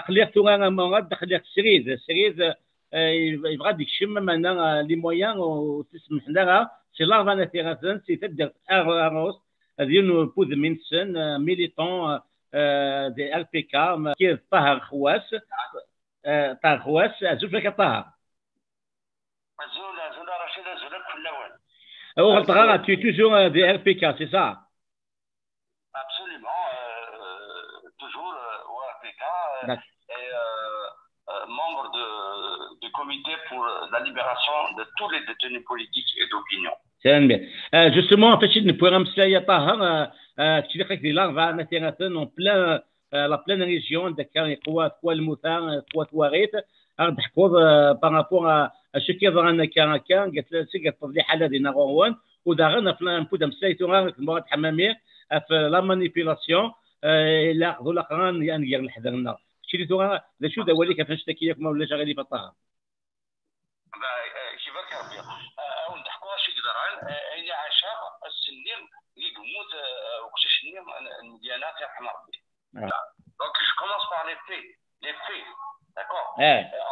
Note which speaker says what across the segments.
Speaker 1: خليت انا خليت سريد يبغى ديك الشيء معنا لي مويان وتسمح لنا سي لارفانا تيغازن سي تدير اروس ديال بوذ مينسن ميليتون دي ال بي كا كيف طه خواس طه خواس زوج لك طه
Speaker 2: زول رشيد زول في الاول
Speaker 1: هو غلطها tu toujours des RPK c'est ça
Speaker 2: absolument toujours RPK et membre du comité pour la libération de tous les détenus politiques et d'opinion.
Speaker 1: C'est bien. Justement, فاش نبغي نمسلايا طه كي لقيت دي لارفا مثلا en plein la pleine région داك قوى المثان قوى تواريت نضحكوا بارابور اش كيظهر ان كان قالت لها قالت لي حاله دينا غوان وداغنا فلان بودا مسلايتو غير المراد حمامي في لا مانيبيلاسيون لا خذوا الاخرين ندير الحذرنا شي تو لا شو دوا لي كيفاش تكياكم ولا شغالي في الطه
Speaker 2: كيفاش ربي او نضحكوا شي قدران اللي عاشق السنين اللي قموت وكش السنين ديالنا يرحم ربي دونك جو كومونس بار لي في d'accord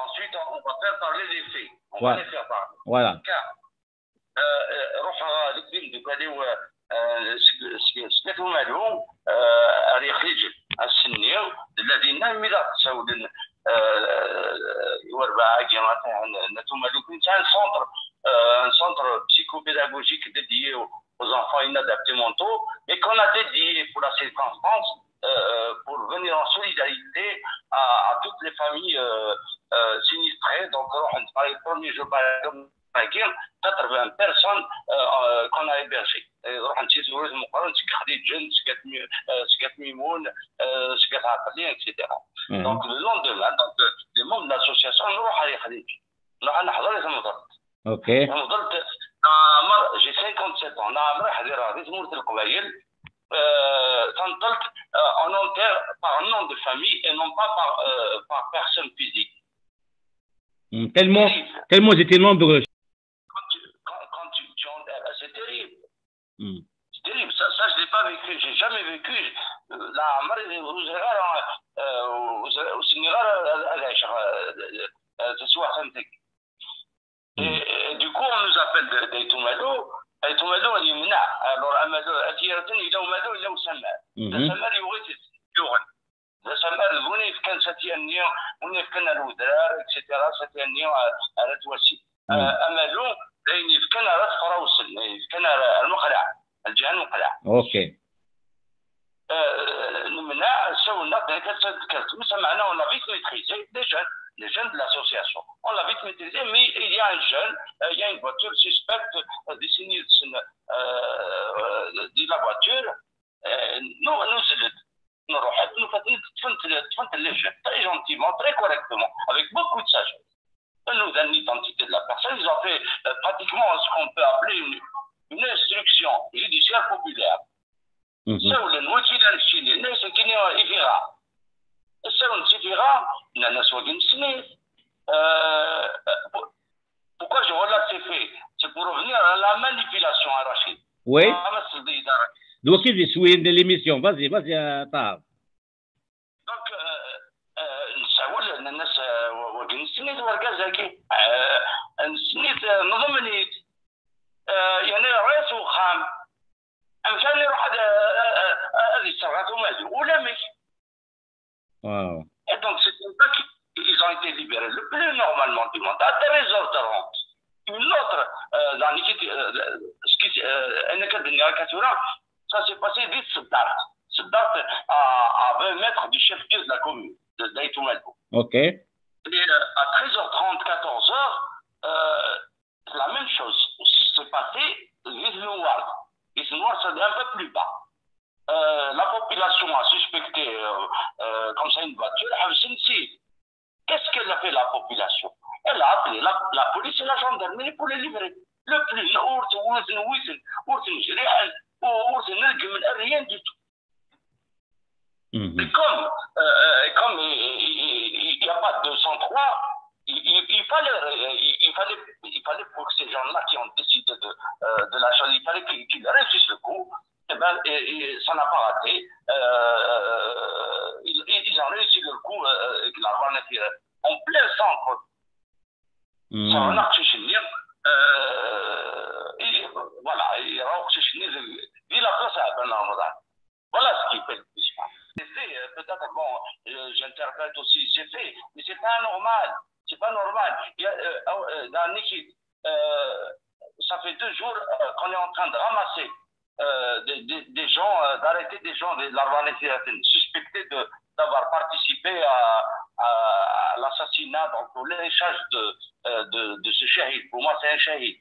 Speaker 2: ensuite on va faire parler les faits on va les faire parler
Speaker 1: voilà
Speaker 2: روح لكبين ديكاليو سكتو مالهم راه خرج السنيه الذين ملا تساولن وربع جامعات نتوما لو كنت un centre psychopédagogique dédié aux enfants inadaptés mentaux et qu'on a dédié pour la circonstance pour venir en solidarité à toutes les familles sinistrées. Donc, le premier jour, 80 personnes qu'on a hébergées. Donc, le lendemain, les membres de l'association, nous allons
Speaker 1: Ok.
Speaker 2: J'ai 57 ans. On enterre par nom de famille et non pas par personne physique.
Speaker 1: Tellement c'était nombreux.
Speaker 2: Quand tu enterres, c'est terrible. C'est terrible. Ça je ne l'ai pas vécu. Je n'ai jamais vécu. Et du coup, on nous appelle des Toumado. Et Toumado, il y a alors Amado, Atiratin, il a Oumado, il a Oussamar. Le Samar, il aurait été Yoran. Le Samar, vous n'avez qu'un Satianion, vous n'avez qu'un Aloudar, etc. Satianion à la Touassi. Amado, il n'y a qu'un Arat Faraoussen, il n'y a qu'un Al-Mukhara, Al-Jihan Mukhara.
Speaker 1: Ok.
Speaker 2: Nous menons, ça, on a on a vite maîtrisé les jeunes de l'association. On l'a vite maîtrisé, mais il y a un jeune, il y a une voiture suspecte de sinistre de la voiture. Nous faisons les jeunes très gentiment, très correctement, avec beaucoup de sagesse. Ils nous donnent l'identité de la personne. Ils ont fait pratiquement ce qu'on peut appeler une instruction judiciaire populaire. Ça, ou le moitié d'un Chine, c'est qu'il y a un Ifira. Ça, on suffira, il y a un pourquoi je relate ces faits? C'est pour revenir à la manipulation, à Rachid.
Speaker 1: Oui. Donc, il est de l'émission. Vas-y, Taha.
Speaker 2: Donc, نساول الناس وكن سنيت وركازاكي سنيت نظمنيت يعني رئيس وخام أمثال يروح هذه السرعات ومازو ولا مش.
Speaker 1: Wow.
Speaker 2: Et donc, c'est pour ça qu'ils ont été libérés le plus normalement du monde, à des réserves de rente. Une autre, ça s'est passé vite, ce date à 20 mètres du chef-lieu de la commune, de Daïtoumalbo.
Speaker 1: Ok.
Speaker 2: Et à 13h30, 14h, la même chose s'est passé Vice-Noir. Vice-Noir, c'est un peu plus bas. La population a suspecté comme ça une voiture. Qu'est-ce qu'elle a fait la population? Elle a appelé la police et la gendarmerie pour les livrer. Le plus, rien du tout. Et comme il n'y a pas de 203, il fallait pour ces gens-là qui ont décidé de la chose, il fallait qu'ils réussissent le coup. Et ça n'a pas raté. Ils ont réussi le coup en plein centre. Voilà, voilà ce qui fait le plus. C'est fait, peut-être, bon, j'interprète aussi, c'est fait, mais c'est pas normal. C'est pas normal. Il y a, dans l'équipe, ça fait 2 jours qu'on est en train de ramasser des gens, d'arrêter des gens de l'organisation suspectés d'avoir participé à l'assassinat, donc au léchage de ce shahid. Pour moi, c'est un shahid.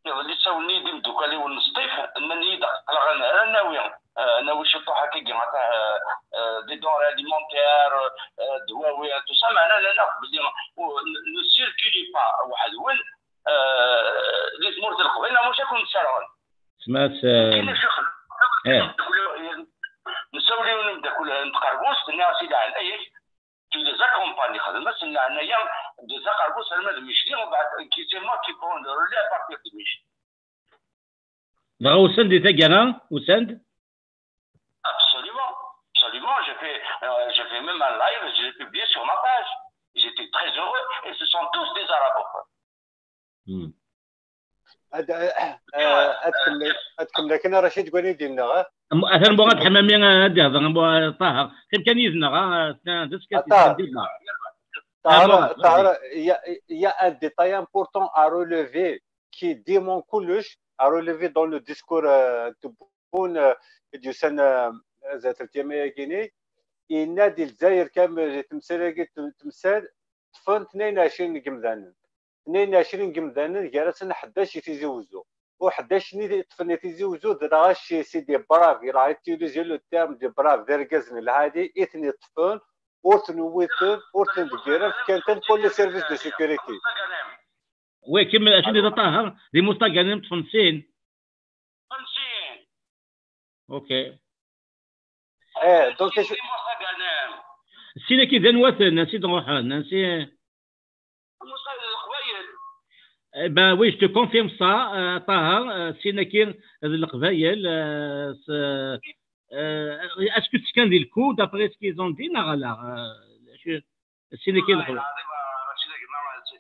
Speaker 2: يظل يساولني ديمدوكالي ونصطيف انني انا ناوي شي طوحه كي معناتها دي دون اليمونتير دواوي تو سا معنا لا ناخذ بلي نو سيركولي با واحد وين لي تمرت الخبينه مش يكون سرعون
Speaker 1: سمعت
Speaker 2: نسوليو نبدا كل نتقربوش الناس اللي على اي qui les accompagne. C'est des accompagnements seulement de Michel, c'est moi qui prends le relais à partir de Michel.
Speaker 1: Au sein des Tagana, au sein
Speaker 2: Absolument, absolument. J'ai fait même un live, je l'ai publié sur ma page. J'étais très heureux et ce sont tous des arabophones.
Speaker 3: أتكلم لكن رشيد قولي دينا
Speaker 1: أثر بوغات حمامي هذا بوغا طاهر كان يزنا
Speaker 3: طاهر il y a un détail important à relever qui démontre كلش à relever dans le discours تبون ديوسن ذات التيمية كيني النادي الجزائر كامل تمثال طفن 22 قمذان 22 قمذان جالسين 11 يتزوجوا و11 طفل يتزوجوا دراش سيدي براف راه يتيليزي لو تيرم دي براف ديركازن العادي اثني طفل اورتن ويتن اورتن ديرف كانت كل سيرفيس دو سيكوريتي
Speaker 1: وي كمل اشنو طاهر دي مستقنم تفنسين اوكي
Speaker 3: دونك
Speaker 1: سينا كي دنوثن نسي نروح نسي Ben oui, je te confirme ça, Taha. Sinakir, l'Qbaïel, est-ce que tu connais le coup d'après ce qu'ils ont dit, Narala? Sinakir,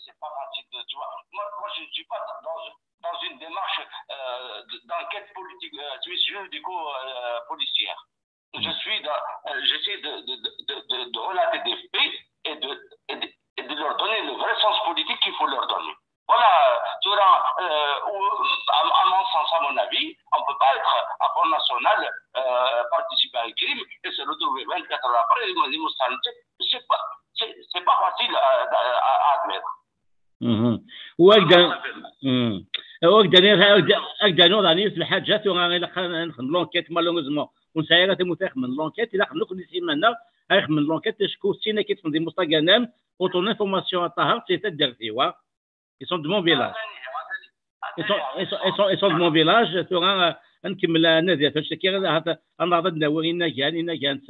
Speaker 2: c'est pas facile de, tu vois. Moi, je ne suis pas dans une démarche d'enquête politique, policière. J'essaie de relater des faits et de leur donner le vrai sens politique qu'il faut leur donner. Voilà, tu vois, à mon sens, à mon avis, on ne peut pas être à Front National, participer à un crime et se retrouver 24 heures après, c'est pas facile à admettre.
Speaker 1: وأقدر نوضع نيس الحاجات ونخدم لونكيت مالوغوزمون ونسايرات المتاخ من لونكيت إلا خدمنا كل سيمانة أخ من لونكيت شكو سينا كيتفن دي مستقنام وطون انفورماسيون طاهر سيتدر فيوا ils sont de mon village ils sont de mon village تورا نكمل نادي فاش هذا انا ضدنا ورينا كان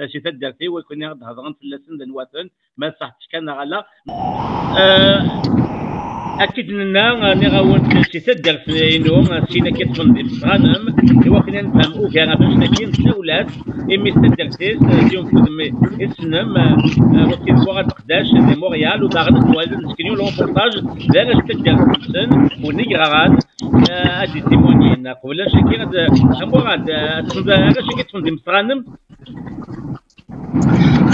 Speaker 1: سيتدر فيه ويكون هضرن في اللسن الوطن ما صحتش كان غلا اكيد لنا نغاون تيتدر في انه سينا كيتفن دي الصغانم ايوا كنا نفهموا كاع باش نكين تولات امي تدر تيس اليوم كدمي اسنم وكي بوغا تقداش دي مونريال وداغنا توالد نسكنيو لونبورتاج دانا تدر سن ونيغراد ادي تيمونين قبل شكي غاد موراد تفضل كيتفن دي الصغانم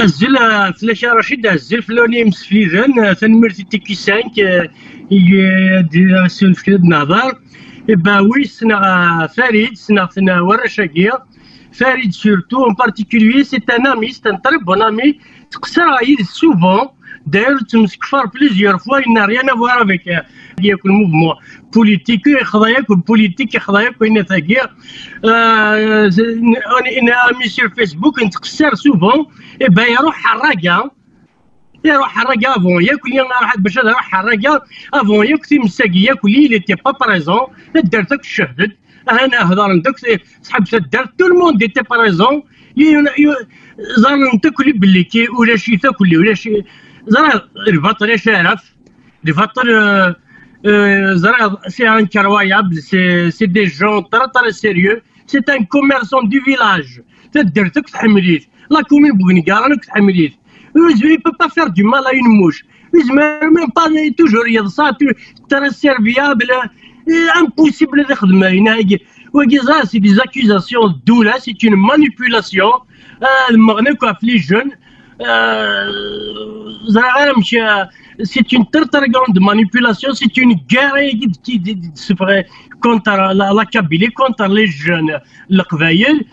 Speaker 4: الزل فلاش رشيد الزل فلوني مسفيذن تنمرتي تيكي 5 يدير سولف كده بنهضر باوي سنا فريد سنا ورشاكيا فريد سورتو اون بارتيكولير سي ان امي سي ان تري بون امي تقصر غايد سوفون داير تمسكفار بليزيور فوا il n'a rien à voir avec ياكل موفمون بوليتيك ياكل بوليتيك ياكل هنا ثاكيا انا امي سير فيسبوك نتقصر سوفون با يروح حراقه افون ياكل واحد باش يروح حراقه افون ياكل مساكي ياكل لي تي با بريزون دارتك الشهد انا هضر ندك صحاب دارت تو الموند دي تي بريزون زار نتاكل بلي كي ولا شي تاكل ولا شي زرا الفطر يا شرف الفطر زرا سي انكرويابل سي دي جون ترى سيريو سي ان كوميرسون دو فيلاج تدرتك تحمليت لا كومين بوغنيكا تحمليت il peut pas faire du mal à une mouche même pas toujours يضصا ترى سيرفيابل impossible de خدمه هنا وكذا سي دي زاكوزاسيون الدوله سي اون مانيبيولاسيون المغنى في لي جون c'est une très très grande manipulation, c'est une guerre qui se ferait contre la Kabylie, contre les jeunes القبايل.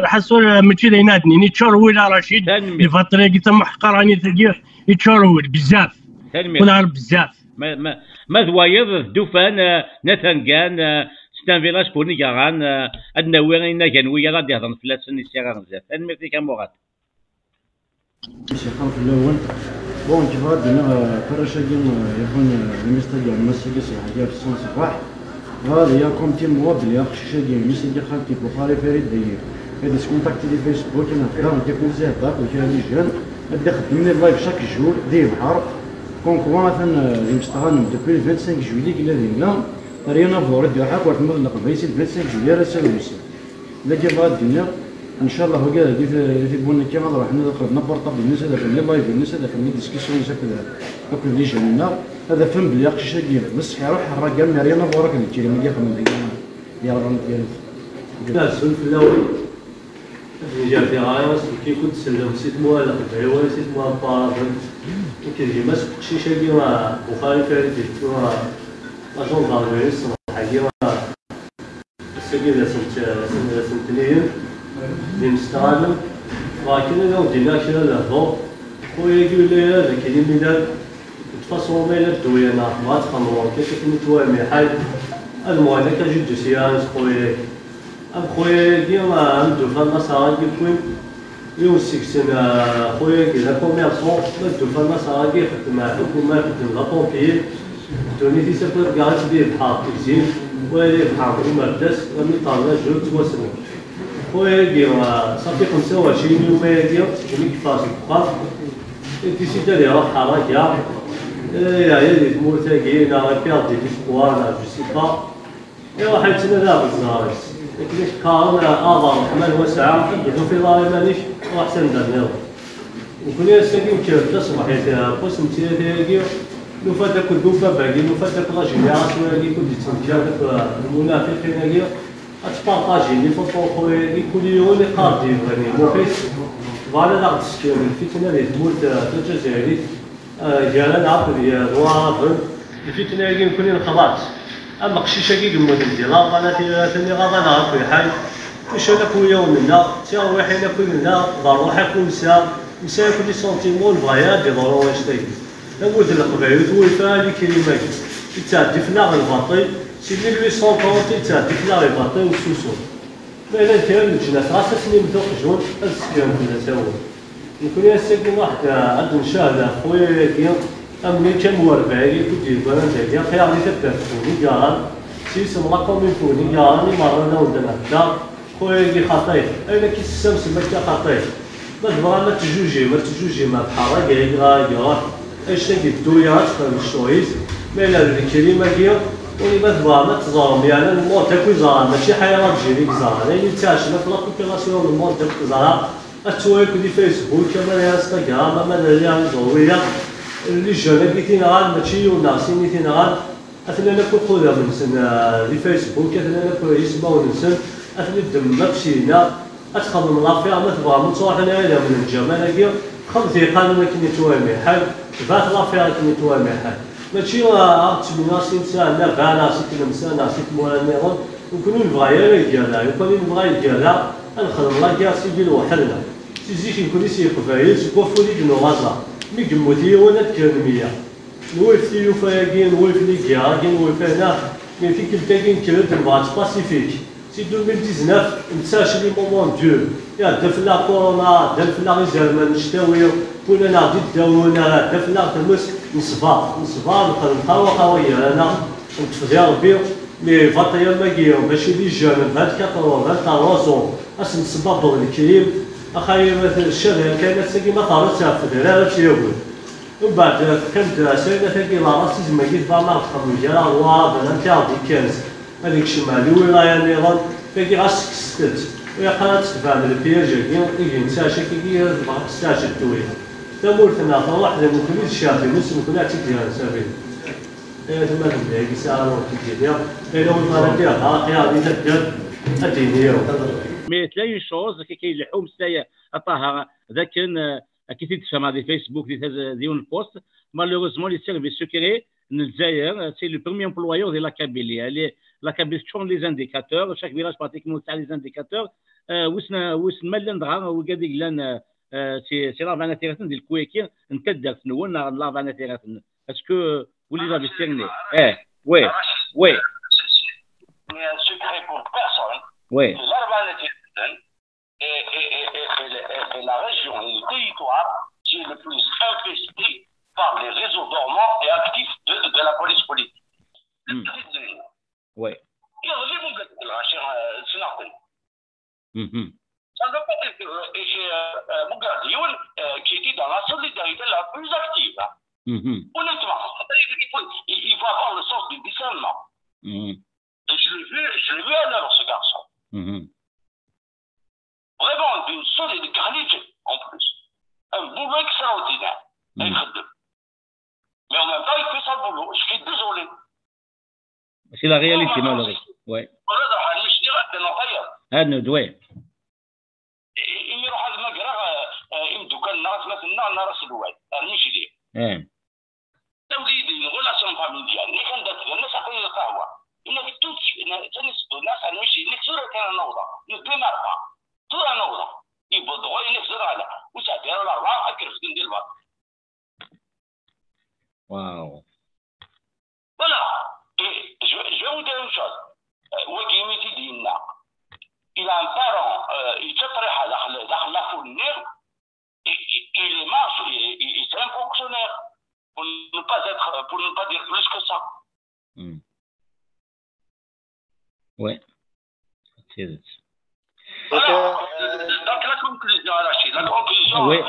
Speaker 4: حصل ماشي ينادني يتشرول على رشيد الفترة قلت محقر راني تلقيه يتشرول بزاف ونعرف بزاف
Speaker 1: ما ذوايض الدوفان نتنقان ستان فيلاج بوني كاغان ادنا وين كانويا غادي يهضر فلاسن يسير بزاف الميرتي كاموغات
Speaker 5: شي قال في الاول بون كيف غادينا فراشاكين يكون المستدير المسيكي سي حاجه في الصون صباح هذا يا كومتي موابل يا خشاكين المسيكي خالتي بوخاري فريد داير هذا سكونتاكتي لي فيسبوك انا خدام ديكون زاد داك وكان لي جون هذا خدمني اللايف شاك جور دير بحر كونكوا مثلا المستغل دوبي 25 جويلي كلا دينا رينا فور ديال حق واحد المغلق فايسي 25 جويلي راه سالوسي لكن غادينا ان شاء الله هكا في بونا كيما راح ندخل نبرطب الناس هذا في اللايف الناس هذا في الديسكسيون هكا اللي جانا هذا فهم بلي قشا كيف بس يروح الرقم مرينا فورك اللي تيري ما يخدم يا راه ديال
Speaker 6: السؤال في الاول جا في غايس كي كنت سلم سيت موالا في الحيوان سيت موالا بارافن وكيجي ماسك شي شاكي راه بخاري فريد راه اجون داربيس حاجه راه السيده سنتنين ديال مستغرب ولكن انا ودينا كي لافو خويا يقول لي هذا كاين ميلاد تفاصيل ميلاد دوينا ما تخمروا كيف نتوامي حاج المهم هذاك جد سيانس خويا خويا ديال عنده فما صار كيكون يوم سكسنا خويا كذا كوميرسون عنده فما صار كيخدم مع الحكومه يخدم لا بومبيي توني دي سافر كاع تبي بحال زين ولا بحال ما بداش راني طالع جوج تواسلوا خويا ديال صافي 25 يوم ديال جوني كيفاش بقى ديسيدا لي روح حركه يا دي مورتاكي لا بيردي دي سكوار جو سي با ايوا حيتنا لا بزاف لكن كارن اعظم حمل واسعه يدو في داري مانيش واحسن دارنا وكنا ساكن كيف تصبح حيت بوس نتيا لو فات داك الدوفه باقي لو فات داك لا جينيراسيون اللي كنت تنجا داك المنافقين هي اتبارطاجي لي فوتو خويا كل يوم اللي قاضي يعني موقيت فوالا لا تسكير الفتنه اللي تموت الجزائري ديالنا عارف ديال وافن الفتنه اللي كنا خلاص اما قشيشه كي المدن ديال لا ثاني غادا نعرف حاجه واش انا كل يوم لنا تا واحد كل لنا ضروح يكون مسا كل سنتيمون بغايا دي ضروري واش تايك نقول القبائل تويفا اللي كلمه يتعدي في نار الباطي سي 1830 يتعدي في نار الباطي والسوسو فانا كان الجناس راسا سنين بداو جون السكيان كنا سوا يكون يسكن واحد عند مشاهده خويا ديال امني كان وربعي كنت يبان ديال خيار لي تبعوني كاع سيسم رقم يكوني كاع مره انا ولدنا هكا خويا اللي خطير انا كي السمس ما خطير باش بغا ما تجوجي ما بحال كاع اش تاكي الدويا تفهم الشويز ما الا الكلمه ديال ولي ما تبغى ما تزارم يعني الموت تاكل زار ماشي حيوان تجيريك زار يعني تاشنا في لاكوبيراسيون الموت تاكل زار اتواك دي فيسبوك كما انستغرام ما ديال ضويه اللي جانا كيتين غاد ماشي وناسين كيتين غاد اثنا ناكل خويا من سن لي فيسبوك اثنا ناكل يسمعوا نسن اثنا الدم ما مشينا اتخدم لافير ما تبغى من صوح هنايا من الجمال كي خلطي قال ما كني توامي حال فات لافير كني توامي حال ماشي تمناسين ساعه فانا سيت نمسانا سيت مولا نيرون وكونوا نبغى رجاله وكونوا نبغى رجاله نخدم لا كاع سيدي وحدنا تيجي نكون سي قبايل سكوفولي دو غازا مي كموتي وانا تكرميه نويفتي يوفاكين نويفلي كاين نويفانا مي في كلتاكين كرت الماتش باسيفيك سي 2019 نتساش لي مومون ديو يا دفلا كورونا دفلا ريزيرمان نشتاويو كنا نعدي داونا دفلا تمس نصبا نقراو قويه انا نتفدي ربي مي فاطيا ماكيو ماشي لي جون 24 23 اش نصبا بالكريم اخاي مثلا الشهر كانت ساكي ما طارتها في الدرارة تياول ومن بعد كانت ساينه ثاني لا راسي زعما كيف ما نخدم ديالها الله بلا نتاع دي 15 هذيك الشمالي ولايه نيران فكي غاسك ستت ويا قناة تبع البياج يجي نتاشا كي بغا تستاشا التويل تمورتنا واحدة ممكن الشافي ممكن اعتقد سافين ثم تبدا يسالوا كيدير لو ما نديرها هذه تدير الدينيه
Speaker 1: مي تلاقي شوز كي كيلحو مسايا طه ذاك كي تفهم هذه فيسبوك ديون البوست مالوغوزمون لي سيرفيس سكري الجزائر سي لو بروميير امبلويور ديال لا كابيلي لا كابيلي تشون لي زانديكاتور شاك فيلاج براتيكمون تاع لي زانديكاتور وسن مالن دغا وكاديك لان سي لا فاناتيراتن ديال الكويكي انت درت نون لا فاناتيراتن اسكو ولي جافي سيرني وي وي
Speaker 2: un secret pour personne.
Speaker 1: Oui.
Speaker 2: L'Arbanatien est la région et le territoire qui est le plus infesté par les réseaux dormants et actifs de la police politique.
Speaker 1: Oui.
Speaker 2: Ça ne veut pas dire que Mougardioun, qui était dans la solidarité la plus active. Honnêtement, il faut avoir le sens du discernement. Et je l'ai vu à l'heure, ce garçon. Vraiment d'une solide qualité, en plus. Un boulot extraordinaire. Mais en même temps, il fait son boulot. Je suis désolé.
Speaker 1: C'est la réalité, malheureusement. Oui. Oui.
Speaker 2: يروح هذا المقرا يمدو كان ناس مثلا ناس الواي رانيش ليه توليدي ولا سون فاميليا اللي كان دات الناس عطيني القهوه انك توتش تنسبوا الناس المشي اللي كثير كان نوضه يبي مرضى ترى نوضه يبدو غير نفس هذا وساعتين ولا اربعه اكل في ديال الباب
Speaker 1: واو
Speaker 2: voilà je vais vous dire une chose وكيميتي ديالنا il a un parent يتطرح داخل لا فولنير il est marche il c'est un fonctionnaire pour ne pas dire plus que ça.
Speaker 1: Ouais. C'est ça.
Speaker 2: Alors, donc la conclusion, Rachid, la conclusion,
Speaker 1: oui.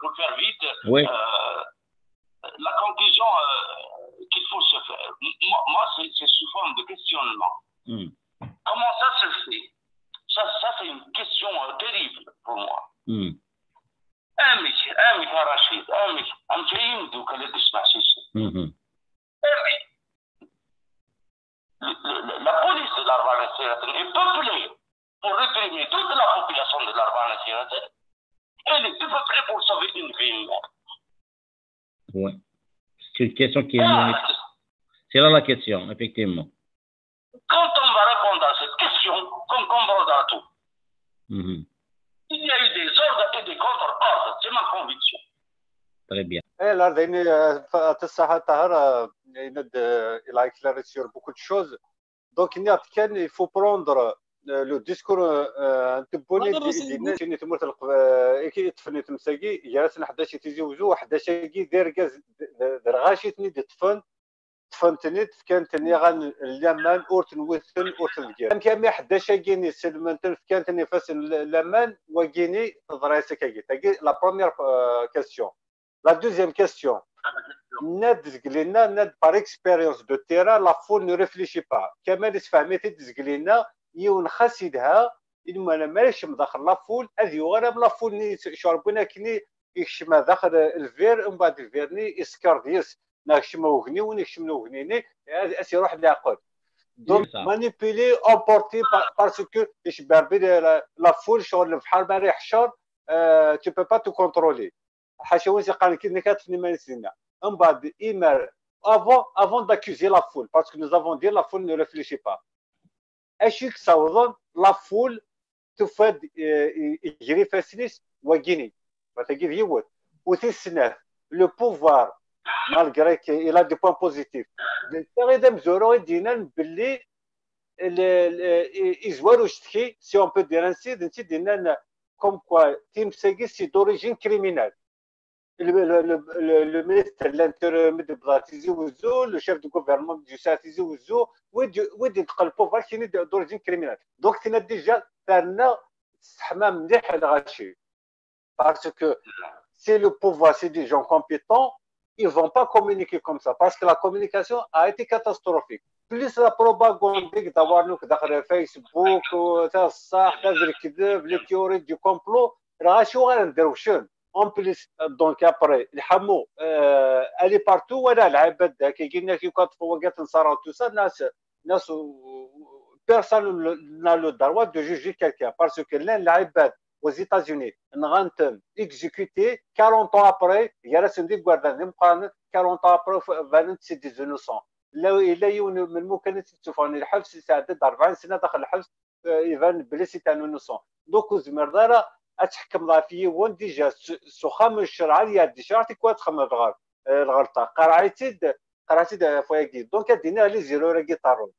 Speaker 2: Pour faire vite,
Speaker 1: oui.
Speaker 2: La conclusion qu'il faut se faire, moi c'est sous forme de questionnement. Comment ça se fait? Ça c'est une question terrible pour moi. امي رشيد امي جايين دوك اللي تسمع شي امي la police de l'Arbanasirate est peuplée pour réprimer toute la population de l'Arbanasirate. Elle est peuplée pour sauver une vie humaine.
Speaker 1: Ouais. C'est une question qui est... C'est là la question, effectivement.
Speaker 2: Quand on va répondre à cette question, on comprendra tout. Il y a eu des ordres et des contre-ordres, c'est ma conviction.
Speaker 1: Très bien.
Speaker 3: Alors, il a éclairé sur beaucoup de choses. Donc, il faut prendre le discours تفهمتني كانت غان اليمن اورتن وثن اورتن كير كان 11 جيني سلمنتن كانت نفس اليمن وغيني تدريسك كي لا بروميير كيسيون لا دوزيام كيسيون ناد زقلينا ناد بار اكسبيريونس دو تيرا لا فول نو ريفليشي با كما فهمتي تزقلينا يون خاسيدها إنما أنا ماليش مدخل لا فول هذه غير لا فول ني شربنا كني يكشم داخل الفير ومن بعد الفيرني يسكر ديس ناكشم وغني ونكشم وغنيني اسي يروح للعقل دونك مانيبيلي امبورتي باسكو ايش باربي لا فول شغل بحال ما ريح شهر تو بو با تو كونترولي حاشا وين قال كي كتفني مانسينا من بعد ايمار avant d'accuser la foule parce que nous avons dit la foule ne réfléchit pas اشي تصوض لا فول تفاد يجري فاسليس وغيني فتجي يوت وتسنى لو بوفوار malgré qu'il a des points positifs. Si on peut dire ainsi, comme quoi Tim Segui c'est d'origine criminelle. Le ministre de l'Intérieur le chef du gouvernement du Satizi Ouzo, le pouvoir qui est d'origine criminelle. Donc, il a déjà parce que si le pouvoir, c'est des gens compétents, ils ne vont pas communiquer comme ça parce que la communication a été catastrophique. بليس لا بروباغوند ديك داوار داخل فيسبوك وتا الصح هذا الكذب لي تيوري دي كومبلو راه شو غنديرو شون اون بليس دونك ابري الحمو الي بارتو ولا العباد كيقولنا كي كتفوقات نصارى تو سا ناس بيرسون نا لو droit de juger quelqu'un parce que العباد aux États-Unis نغانت exécuté 40 ans après يا راه سندي غاردان مقارنه 40 ans après فالنت سي دي زونوسون لا يون من الممكن تشوفوني الحبس يتعدد 40 سنه داخل الحبس يبان بلي سي تاع نونسون دوك زمرداره اتحكم لا في وين ديجا سو خامس الشرع يا دي شرعتي كوا تخمم الغلطه قرعتي فوايكي دونك دينا لي زيرو راكي طارون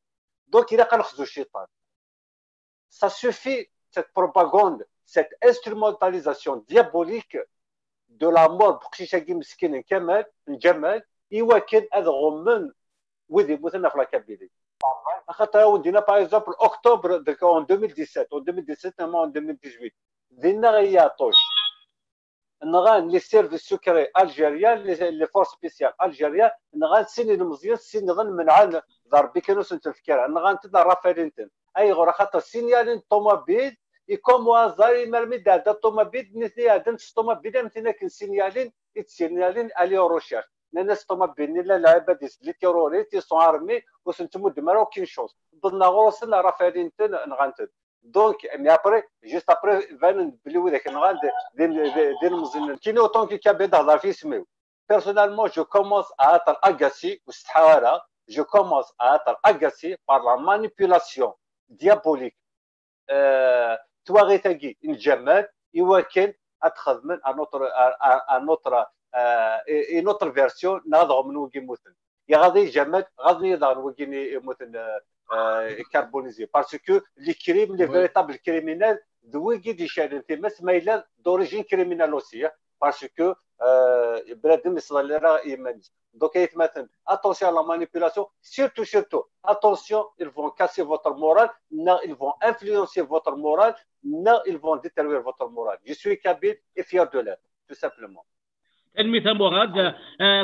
Speaker 3: دونك الا كنخزو الشيطان ça suffit cette propagande cette instrumentalisation diabolique de la mort بقشي شاكي مسكين كمال نجمال يواكن اذغمن وذي مثلا في لاكابيلي خاطر ودينا باغ اكزومبل اكتوبر en 2017 en 2017 en 2018 دينا غياطوش نغان لي سيرفيس سكري الجيريان لي فورس سبيسيال الجيريان نغان سيني المزيان سين نغان منعان ضربي كانوا سنتفكر نغان تدا رافالينتن اي غور خاطر سينيالين طوموبيل يكون وازاري مرمي دا طوموبيل نثني عندن طوموبيل مثلا كن سينيالين يتسينيالين الي روشيرش الناس طوموبيل لا لعبه لي تيروريست سون ارمي وسنتمو دمرو كين شوز ضدنا غوصنا رافالينتن نغانتن دونك مي ابري جوست ابري فان بلي ذاك نغان دير مزن كاين اوتون كي كابيد هضر في سميو بيرسونالمون جو كومونس ا اتر اغاسي واستحاره جو كومونس ا اتر اغاسي بار لا مانيبيولاسيون ديابوليك تواريتاكي الجمال يواكن اتخدم ان اوتر فيرسيون نهضروا من وكي موتن يا غادي جمال غادي يظهر وكي موتن كاربونيزي باسكو لي كريم لي فيريتابل كريمينال دويكي دي شادن في مس مايلا دوريجين كريمينال اوسي باسكو بلادهم يصل لها ايمان دونك يتمثل اتونسيون لا مانيبيولاسيون سيرتو اتونسيون ils vont casser votre morale non ils vont influencer votre morale non ils vont détruire votre morale je suis kabyle et fier de l'être tout simplement
Speaker 1: المثال مراد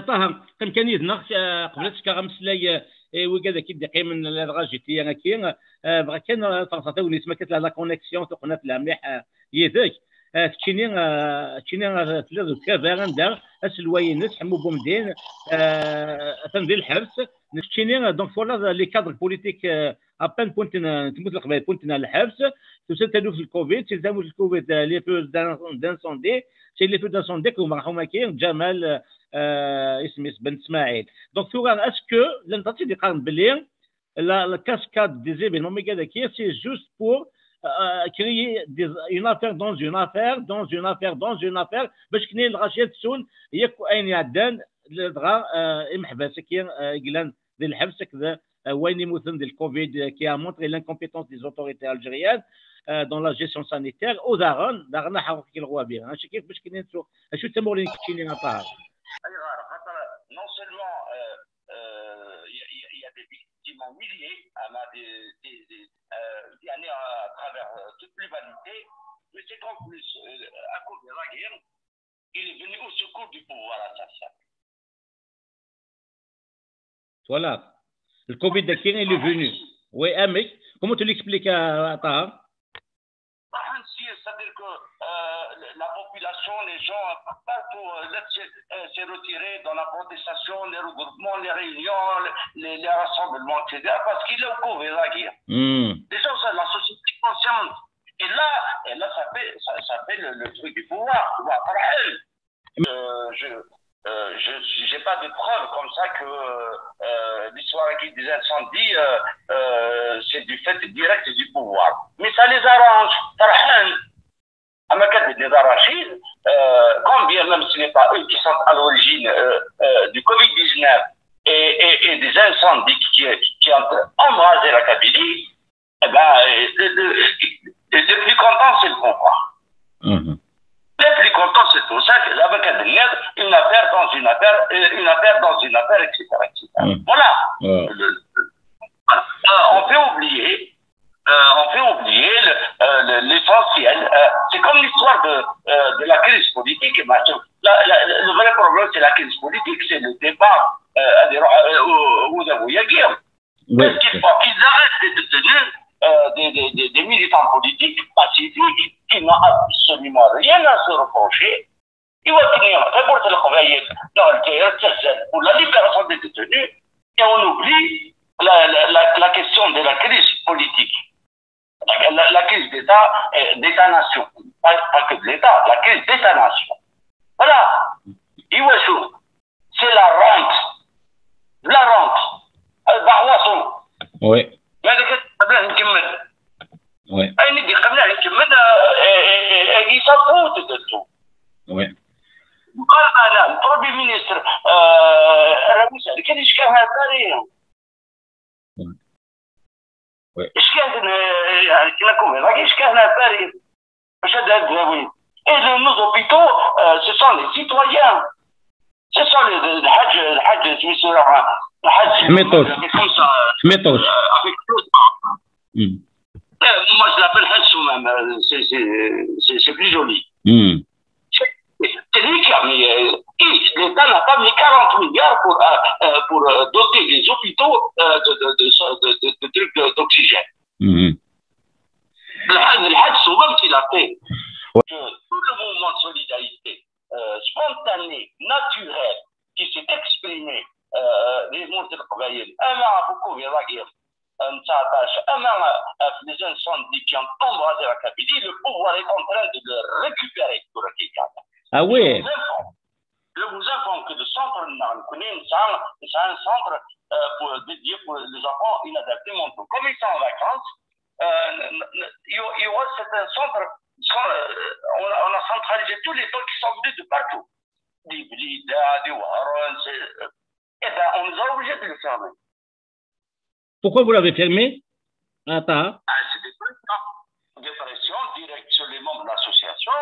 Speaker 1: طه كان نخ قبلت كغمسلاي وكذا كي دقي من الغاجيتي انا كي بغا كان فرصه نسمه كتلا لا كونيكسيون تقنات لا مليح يذاك تشيني ثلاثه كافران دار اسلوينس حمو بومدين تندير الحبس تشيني دونك فوالا لي كادر بوليتيك ابان بونتنا تموت القبائل بونتنا الحبس تسالتو في الكوفيد تلزموا الكوفيد لي فو دانسوندي سي لي فو دانسوندي كوما راهم كاين جمال اسمي بن اسماعيل دونك ثورا اسكو لن تعطي دي قارن بلي لا كاسكاد دي زيفينمون مي كذا كي سي جوست بور créer une affaire dans une affaire باش كنين الغاشيات تسول ياك اين يعدان الدغا محبس كي قلان ديال الحبس كذا وين يموتن ديال الكوفيد كي مونطري لانكومبيتونس دي زوتوريتي الجيريان دون لا جيستيون سانيتير او داغنا حاول كي الغوا بها هادشي كيف باش كنين شو تمورين كتشيني نطار
Speaker 2: non seulement il y a des victimes en milliers à travers toute l'humanité, mais c'est qu'en plus, à cause de la guerre, il est venu au secours du pouvoir assassin.
Speaker 1: Voilà. Le Covid il est venu. Oui, mais comment tu l'expliques à Taha?
Speaker 2: C'est-à-dire que la population, les gens, partout, s'est retiré dans la protestation, les regroupements, les réunions, les rassemblements, etc. Parce qu'il est au cours de la guerre. Les gens, la société consciente. Et là ça fait le truc du pouvoir. Je n'ai pas de preuves comme ça que l'histoire qui des incendies, c'est du fait direct du pouvoir. Mais ça les arrange. À ma carte des arachides, quand bien même ce n'est pas eux qui sont à l'origine du Covid-19 et des incendies qui ont embrasé la Kabylie, eh ben, le plus content, c'est le pouvoir. Le plus content, c'est tout ça, que la une affaire dans une affaire, etc. Voilà. On fait oublier l'essentiel. C'est comme l'histoire de la crise politique. Le vrai problème, c'est la crise politique, c'est le débat où il y a guerre.
Speaker 1: Ouais.
Speaker 2: Est-ce qu'il faut qu'ils arrêtent les détenus, des militants politiques pacifiques qui n'ont absolument rien à se reprocher? Il va tenir pour la libération des détenus et on oublie la question de la crise politique. La crise d'État-nation. Pas que de l'État, la crise d'État-nation. Voilà. C'est la rente. La rente.
Speaker 1: Oui.
Speaker 2: Oui. Ils s'en foutent de tout.
Speaker 1: Oui.
Speaker 2: Le Premier ministre, كان كان هكاري ايش كان يعني كلكم ايش كان هكاري باش هذا الدواوين et nos hôpitaux ce sont les citoyens ce sont الحاج سميتو الحاج
Speaker 1: حميطوش
Speaker 2: moi je l'appelle Haj Soumam c'est plus joli c'est lui qui a mis l'État n'a pas mis 40 milliards pour doter les hôpitaux de trucs d'oxygène. Le Haj Soumam qui l'a fait. Tout le mouvement de solidarité spontané, naturel, qui s'est exprimé, les mots de l'Qbaïl, beaucoup de la guerre, les incendies qui ont embrasé la Kabylie, le pouvoir est en train de le récupérer pour le Kikata.
Speaker 1: Ah oui.
Speaker 2: Je vous informe que le centre c'est un centre dédié pour les enfants inadaptés mentaux. Comme ils sont en vacances, il y aura un centre, on a centralisé tous les gens qui sont venus de partout. Des Blida, des Warren, et bien on nous a obligés de le fermer.
Speaker 1: Pourquoi vous l'avez fermé? Attends.
Speaker 2: C'est des pressions directes sur les membres de l'association.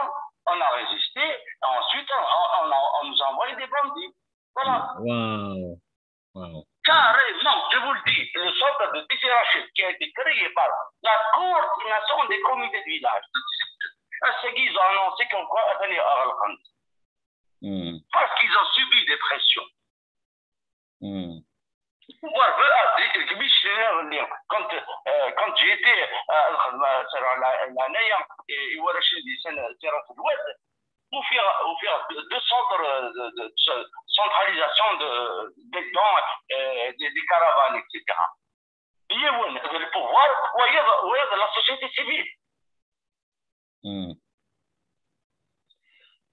Speaker 2: On a résisté, et ensuite on nous a envoyé des bandits. Voilà.
Speaker 1: Wow.
Speaker 2: Carrément, je vous le dis, le centre de Tissé-Rachid qui a été créé par la coordination des comités de village. C'est qu'ils ont annoncé qu'on quoi venir à Al-Khan. Parce qu'ils ont subi des pressions. Quand j'ai été vous faire deux centres de centralisation des dons, des caravanes, etc. Il y a le pouvoir, ou il y a la société civile.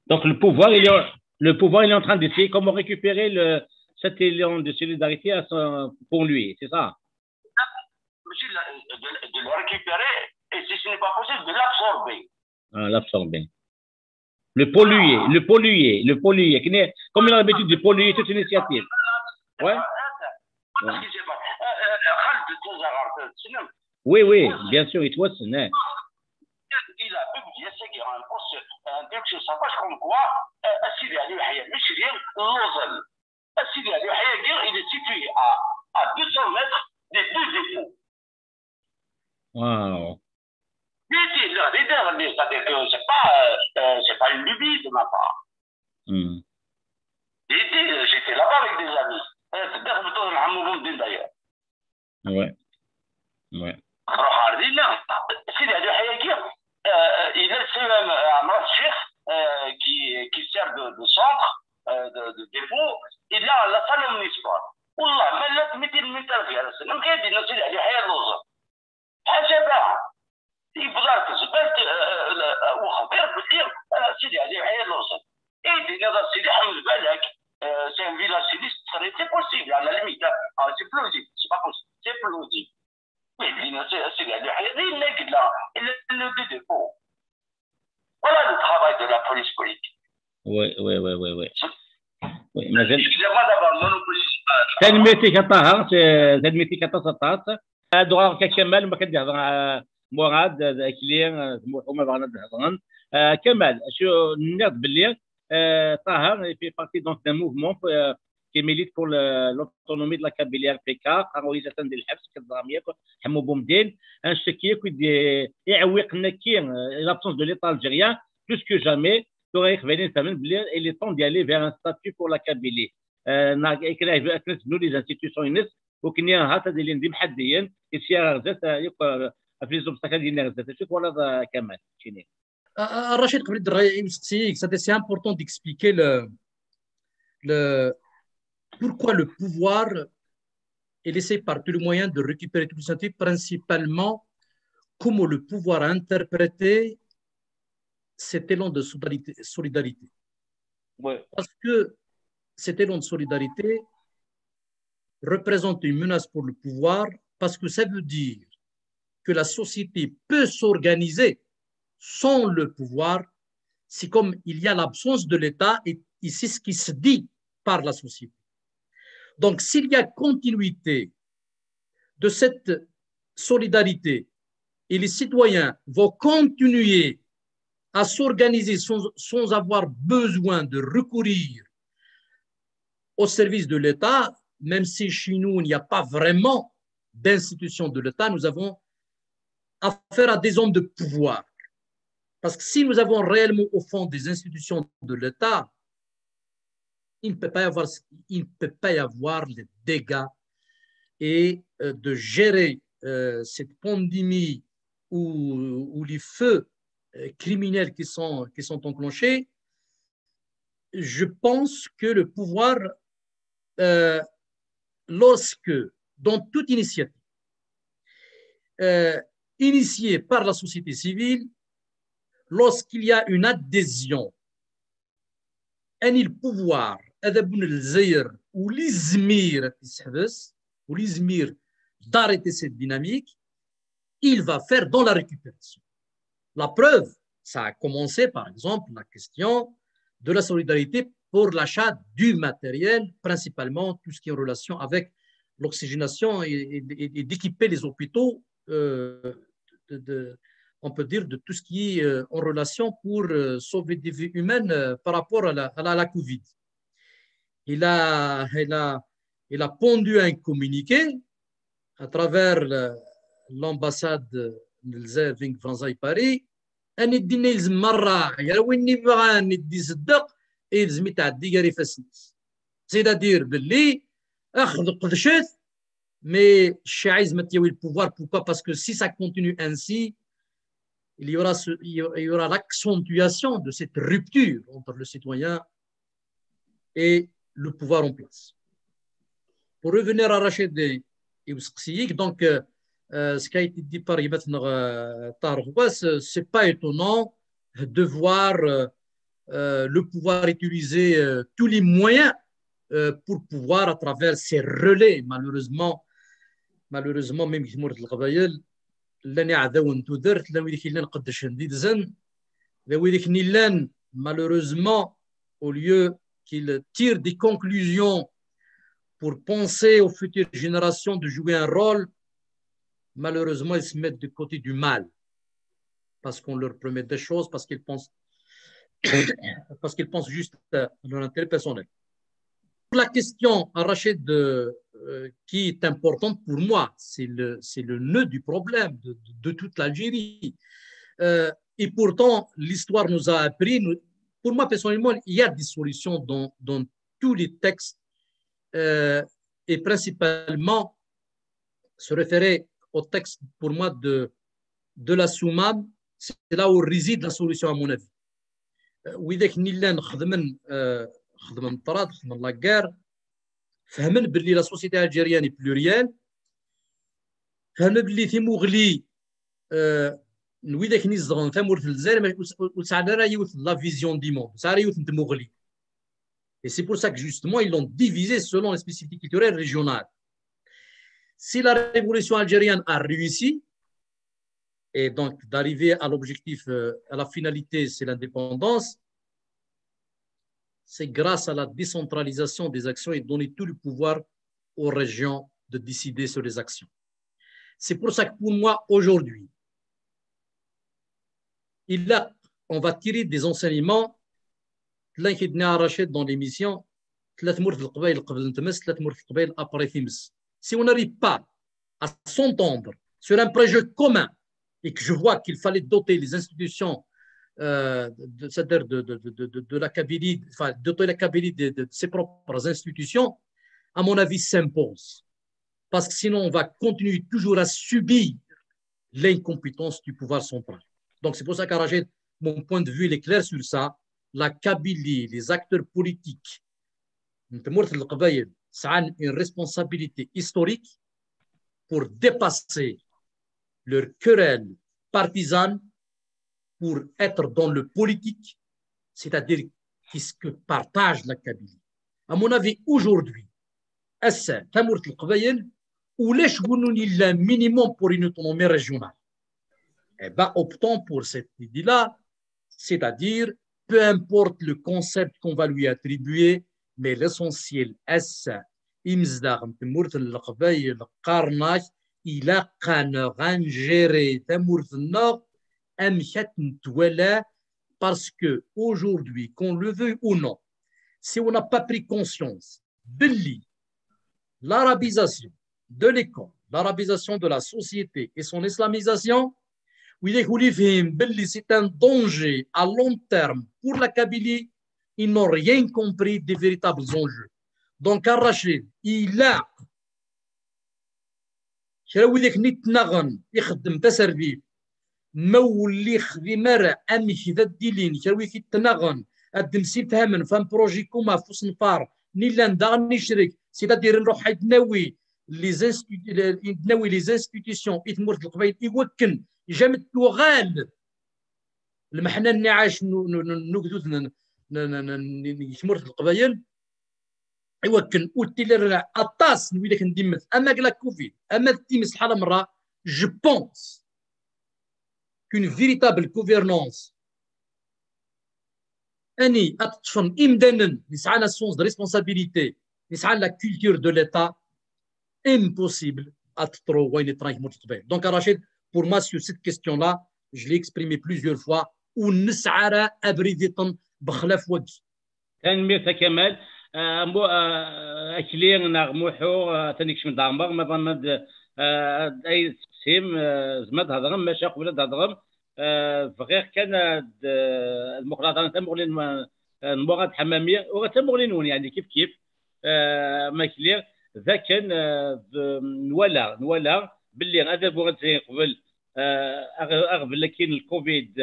Speaker 1: Donc le pouvoir, il est en train d'essayer comment récupérer cet élan de solidarité pour lui, c'est ça?
Speaker 2: De le récupérer, et si ce n'est pas possible, de l'absorber.
Speaker 1: L'absorber. Le polluer. Comme il a l'habitude de polluer toute initiative. Ouais. Oui, bien sûr, il doit se naître.
Speaker 2: Il a publié un truc sur sa page comme quoi Sidi Ali Yahya Mishrir Lozal. Sidi Ali Yahya il est situé à 200 mètres des deux dépôts.
Speaker 1: Wow.
Speaker 2: C'est-à-dire que c'est pas une lubie de ma part. J'étais là-bas avec des amis. D'ailleurs.
Speaker 1: Ouais.
Speaker 2: Il laisse même Amras Sheikh qui sert de centre, de dépôt, il a la salle municipale. Wallah, mais là, 200 متر فيها السنة ما كاين الناس اللي عليها اللوزة. حاجة باعة. يبغى تزبط وخبير بالليل سيدي عليه اللوزة. إيه هذا سيدي حمل بالك c'est un village sinistre, c'est possible à la limite. C'est plausible, c'est pas possible, c'est plausible. Mais c'est là, le dépôt. Voilà le travail de la police politique.
Speaker 1: Oui.
Speaker 2: Excusez-moi d'avoir monopolisé.
Speaker 1: تنميتي كتصطات دورا كمال ما كندهضر مراد كلير هما بغانا نهضرن كمال شو نرد باللي طاهر في بارتي دونك دان موفمون qui milite pour l'autonomie de la Kabylie RPK organisation ديال الحبس كالضراميه حمو بومدين ان شكيه كي يعوقنا كي l'absence de l'état algérien plus que jamais il est temps d'y aller vers un statut pour la Kabylie. Les institutions وكني هذا اللي ندي محديا يسير غزات يبقى في زوبستاكل ديالنا غزات شوف ولا كمال شيني
Speaker 7: Rachid, c'est important d'expliquer pourquoi le pouvoir il essaie par tous les moyens de récupérer tout le principalement comment le pouvoir a interprété cet élan de solidarité.
Speaker 1: Ouais.
Speaker 7: Parce que cet élan de solidarité représente une menace pour le pouvoir, parce que ça veut dire que la société peut s'organiser sans le pouvoir. C'est comme il y a l'absence de l'État et c'est ce qui se dit par la société. Donc, s'il y a continuité de cette solidarité et les citoyens vont continuer à s'organiser sans avoir besoin de recourir au service de l'État, même si chez nous, il n'y a pas vraiment d'institution de l'État, nous avons affaire à des hommes de pouvoir. Parce que si nous avons réellement au fond des institutions de l'État, il ne peut pas y avoir les dégâts et de gérer cette pandémie ou les feux criminels qui sont enclenchés. Je pense que le pouvoir, lorsque, dans toute initiative initiée par la société civile, lorsqu'il y a une adhésion, le pouvoir ou l'izmir d'arrêter cette dynamique, il va faire dans la récupération. La preuve, ça a commencé par exemple la question de la solidarité pour l'achat du matériel, principalement tout ce qui est en relation avec l'oxygénation et d'équiper les hôpitaux, on peut dire de tout ce qui est en relation pour sauver des vies humaines par rapport à la Covid. Il a pondu un communiqué à travers l'ambassade de France à Paris. C'est-à-dire mais le pouvoir, pourquoi? Parce que si ça continue ainsi, il y aura l'accentuation de cette rupture entre le citoyen et le pouvoir en place. Pour revenir à Rachid et Ousksiik, donc ce qui a été dit par Tarwas, ce n'est pas étonnant de voir le pouvoir utiliser tous les moyens pour pouvoir, à travers ces relais, malheureusement, même si le travail لاني عداو ندرت لا ويلي كاين نقدش ندير زن لا ويلي كاين malheureusement au lieu qu'il tire des conclusions pour penser aux futures générations de jouer un rôle, malheureusement ils se mettent du côté du mal parce qu'on leur promet des choses, parce qu'ils pensent juste à leur intérêt personnel. Pour la question Rachid qui est importante pour moi, c'est le nœud du problème de toute l'Algérie. Et pourtant, l'histoire nous a appris, pour moi personnellement, il y a des solutions dans tous les textes et principalement se référer au texte pour moi de la Soumam, c'est là où réside la solution à mon avis. وإذاك نيلان خدمن الطراد خدمن لاكار فهمن باللي لا سوسيتي الجيرياني بلوريال فهمن باللي تيموغلي وإذاك نيزغن ثمورث الجزائر وسعنا راه يوث لا فيزيون دي موند سعنا يوث نتموغلي. Et c'est pour ça que justement ils l'ont divisé selon les spécificités culturelles régionales. Si la révolution algérienne a réussi, et donc d'arriver à l'objectif, à la finalité, c'est l'indépendance, c'est grâce à la décentralisation des actions et donner tout le pouvoir aux régions de décider sur les actions. C'est pour ça que pour moi, aujourd'hui, on va tirer des enseignements. Dans l'émission, si on n'arrive pas à s'entendre sur un projet commun et que je vois qu'il fallait doter les institutions de la Kabylie, enfin, doter la Kabylie de ses propres institutions, à mon avis, s'impose. parce que sinon on va continuer toujours à subir l'incompétence du pouvoir central. Donc c'est pour ça qu'Arached, mon point de vue il est clair sur ça. La Kabylie, les acteurs politiques, ça a une responsabilité historique pour dépasser leur querelle partisane pour être dans le politique, c'est-à-dire qu'est-ce que partage la Kabylie. À mon avis, aujourd'hui, est-ce ou les le minimum pour une autonomie régionale? Eh bien, optons pour cette idée-là, c'est-à-dire, peu importe le concept qu'on va lui attribuer, mais l'essentiel est il a gérer parce que aujourd'hui, qu'on le veuille ou non, si on n'a pas pris conscience de l'arabisation de l'école, l'arabisation de la société et son islamisation, c'est un danger à long terme pour la Kabylie. Ils n'ont rien compris des véritables enjeux. Donc, Arached, il a يخدم تسربيب مولي خدمر امشي ذا الديلين شروي كي تنغن الدمسي فهمن فهم بروجي كوما فوس نفار نيلان دا نشرك سيتادير نروح حيت ناوي لي زانستيتيسيون إثمورت القبائل يوكن جامد توغال المحنا النعاش نكدود يثمورت القبائل يوكن اوتيلر اطاس نوي لك ندمت اما قال كوفيد اما تيمس شحال مره جو بونس كون فيريتابل غوفرنونس اني اتطفن امدانا نسعى سونس دو ريسبونسابيلتي نسعى لا كولتور دو ليتا امبوسيبل اتطرو وين ترايك مرتبط. دونك رشيد pour moi sur cette question là je l'ai exprimé plusieurs fois ونسعى ابريديتن بخلاف وجه
Speaker 1: تنمية كمال اكلين نغموحو تنكش من دامبر ما ضمد اي تقسيم زمد هضرم ماشي قبل هضرم فغير كان المقراطنه تمغلين المغاد حماميه وغتمغلينون يعني كيف ما كلير ذا كان نولا باللي هذا بغيت قبل اغبل لكن الكوفيد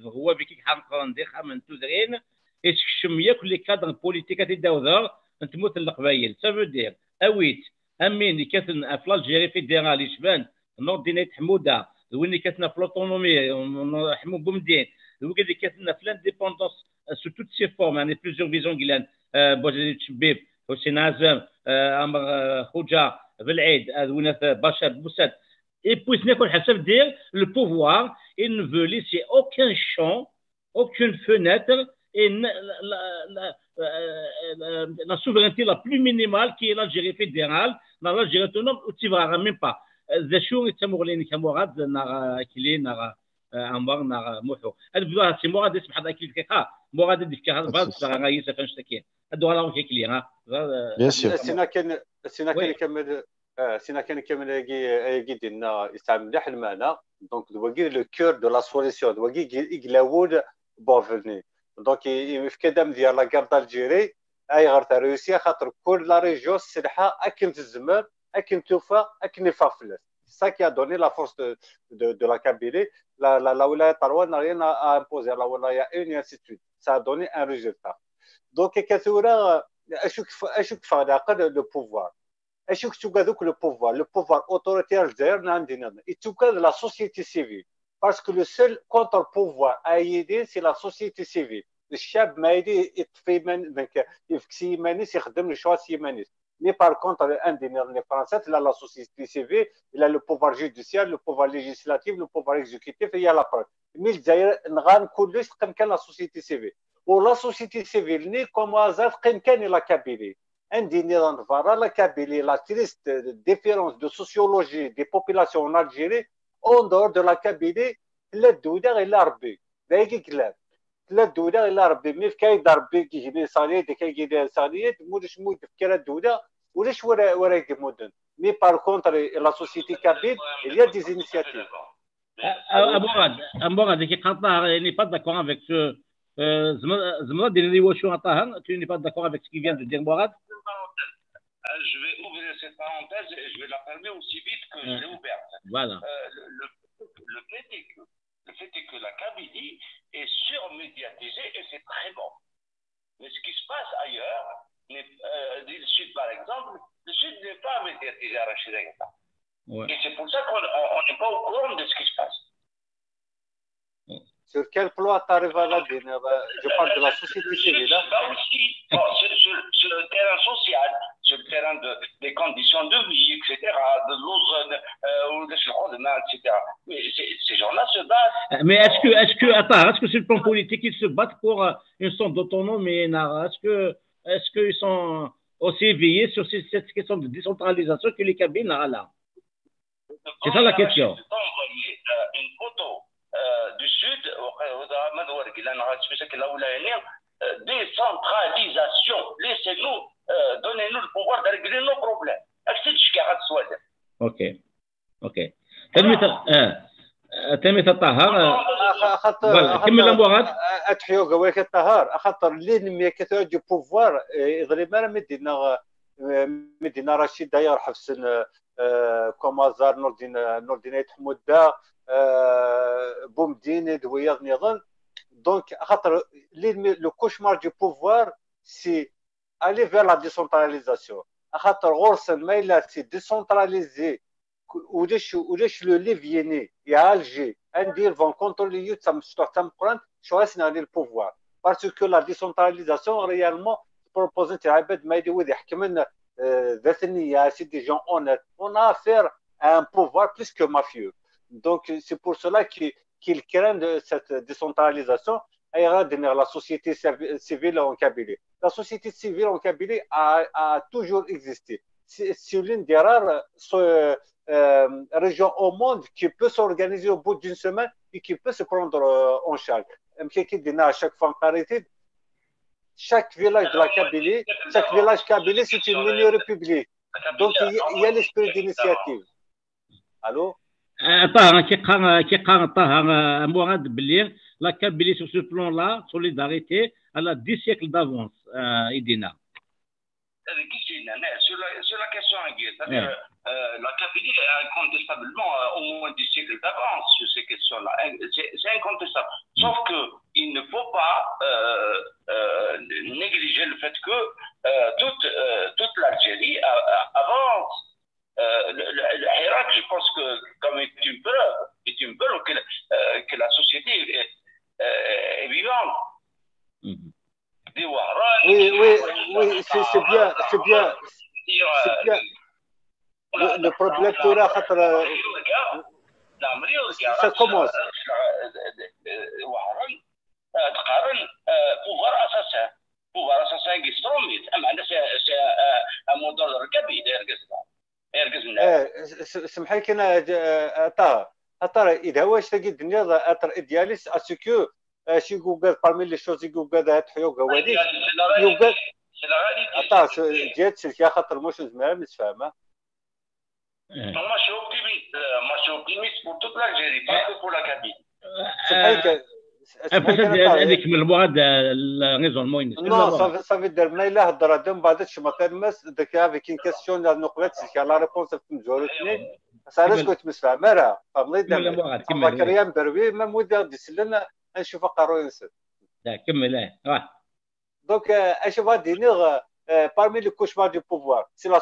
Speaker 1: هو بكي حنقرا ندير من تزرين يتكشم ياك لي كادر بوليتيك تداوذر تموت القبايل سافو دير اويت امين كاتن في الجيري فيدرال يشبان نور دينيت حموده وين كاتنا في لوطونومي حمو بومدين وكذا كاتنا في لانديبوندونس سو توت سي فورم يعني بليزيور فيزيون كيلان بوزيد شبيب حسين عزام امر خوجا بالعيد وين بشار بوسات اي بويس ناكل حسب دير لو بوفوار il ne veut laisser aucun champ aucune fenêtre et la souveraineté la plus minimale qui est l'Algérie fédérale, dans l'Algérie autonome, tu ne vas même pas. The show est تمغلين كمورد نار كلي نار عمر نار موحو. هذا بدو سي مورد اسم حدا كيف كا مورد ديك كا بعض الصغايس فنشتكي. هذو على وجه كلي ها.
Speaker 3: بيان سور. سينا كان كمل يجي دينا يستعمل مليح المعنى. دونك دوغي لو كور دو لا سوليسيون دوغي يغلاود بوفني. دونك يفكدم ديال لا كار دالجيري اي غير تاع روسيا خاطر كل لا ريجيون السلحه اكن تزمر اكن توفى اكن يفافلس سا كي ا دوني لا فورس دو لا كابيلي لا ولايه طروان n'a rien à imposer la ولايه اون et ainsi de suite ça a donné un résultat donc كثوره اشوك فاقد لو بوفوار اشوك توكادوك لو بوفوار اوتوريتير الجزائر عندنا توكاد لا سوسيتي سيفيل parce que le seul contre-pouvoir à aider, c'est la société civile. Le chef m'a aidé, il fait le choix simanis. Mais par contre, un des Français, il a la société civile, il a le pouvoir judiciaire, le pouvoir législatif, le pouvoir exécutif, et il y a la preuve. Mais il y a la société civile. Ou la société civile, n'est comme hasard, comme la Kabylie. Un dîner dans la Kabylie, la triste différence de sociologie des populations en Algérie, en dehors de la Kabylie, لا الدودة إلا ربي باقي كلام لا الدودة إلا ربي مي في كاين ربي كيجيني صاليد كيجيني صاليد مودش مود فكرة الدودة ولاش ورا يدي مودن مي بار كونتر لا سوسيتي كابيل il y a des initiatives.
Speaker 1: Amorad qui n'est pas d'accord avec ce Zmra de l'évolution à Tahan, tu n'es pas d'accord avec ce qui vient de dire Morad?
Speaker 2: je vais ouvrir cette parenthèse et je vais la fermer aussi vite que je l'ai ouverte.
Speaker 1: Voilà.
Speaker 2: Le fait est que la Kabylie est surmédiatisée et c'est très bon. Mais ce qui se passe ailleurs, le Sud par exemple, le Sud n'est pas médiatisé à Rachid Aïta.
Speaker 1: Ouais.
Speaker 2: Et c'est pour ça qu'on n'est pas au courant de ce qui se passe.
Speaker 3: Sur quel plan tu arrives à la dire? Je parle de la société civile.
Speaker 2: Aussi, sur le terrain social, sur le terrain des conditions de vie, etc., de l'ozone, ou de etc. Mais ces gens-là se battent.
Speaker 1: Mais est-ce que sur le plan politique, ils se battent pour une sorte d'autonomie, Nara? Est-ce qu'ils sont aussi éveillés sur cette question de décentralisation que les cabines là? C'est ça la question.
Speaker 2: Je peux envoyer une photo du Sud, décentralisation. Laissez-nous, donnez-nous le pouvoir de régler nos problèmes.
Speaker 1: Ok. تلميذ الطهر كمل المباراة
Speaker 3: اتحيو قواك الطهر خاطر لين كثر دو بوفوار يظلم انا مدينه رشيد داير حفصن كومازار نوردين يتحمد دا بومدين دوياض نظن دونك خاطر لين لو كوشمار دو بوفوار سي aller vers la décentralisation خاطر غورسن ما الا سي ديسونتراليزي وليش لو ليفيني يعالجي ندير فون كونترولي تم مفتوح تم قران شو راسنا على البوفوار باسكو لا ديسونتراليزاسيون ريالمون بروبوزيت عباد ما يدير يحكمنا ذات النيه سي دي جون اونيت اون افير ان بوفوار بلوس كو مافيو دونك سي بور سولا qu'il craint de cette décentralisation et redevenir la société civile en Kabylie. La société civile en Kabylie a toujours existé. C'est l'une des rares régions au monde qui peut s'organiser au bout d'une semaine et qui peut se prendre en charge. À chaque fois en parité, chaque village de la Kabylie, chaque village Kabylie, c'est une mini-république. Donc il y a l'esprit d'initiative. Allô?
Speaker 1: طه كيقارن طه مراد باللي لا كابيلي سو سو بلون لا سوليداريتي على 10 سيكل دافونس يدينا
Speaker 2: sur la question c'est-à-dire la Kabylie est incontestablement au moins 10 siècles d'avance sur ces questions-là. C'est incontestable. Sauf qu'il ne faut pas négliger le fait que toute l'Algérie avance. Le Hirak, je pense que comme est une preuve que la société est vivante.
Speaker 3: Oui, c'est bien. Le problème de la ça commence. Pouvoir assassin qui c'est un modèle de سمحي لك انا طه اذا واش تلقى الدنيا اثر ايدياليست اسكو شي جوجل بارمي لي شوز جوجل هاد حيوق هوالي جوجل طه جات سلكي خاطر موش زمان متفاهمه
Speaker 2: moi je suis optimiste pour toute l'Algérie pas que pour la Kabylie
Speaker 1: هذيك من المراد الريزونمون
Speaker 3: نو صافي دير ما الا هضر هذا من بعد شي ما كنمس داك افيك كين كيسيون نقبات سلكي لا ريبونس في مجورتني سالس كنت مسفهم راه فهمني دابا كريم بروي ما مود ديسلنا نشوف قارو ينسد
Speaker 1: كمل
Speaker 3: دونك اش غادي نغ parmi les cauchemars du pouvoir c'est la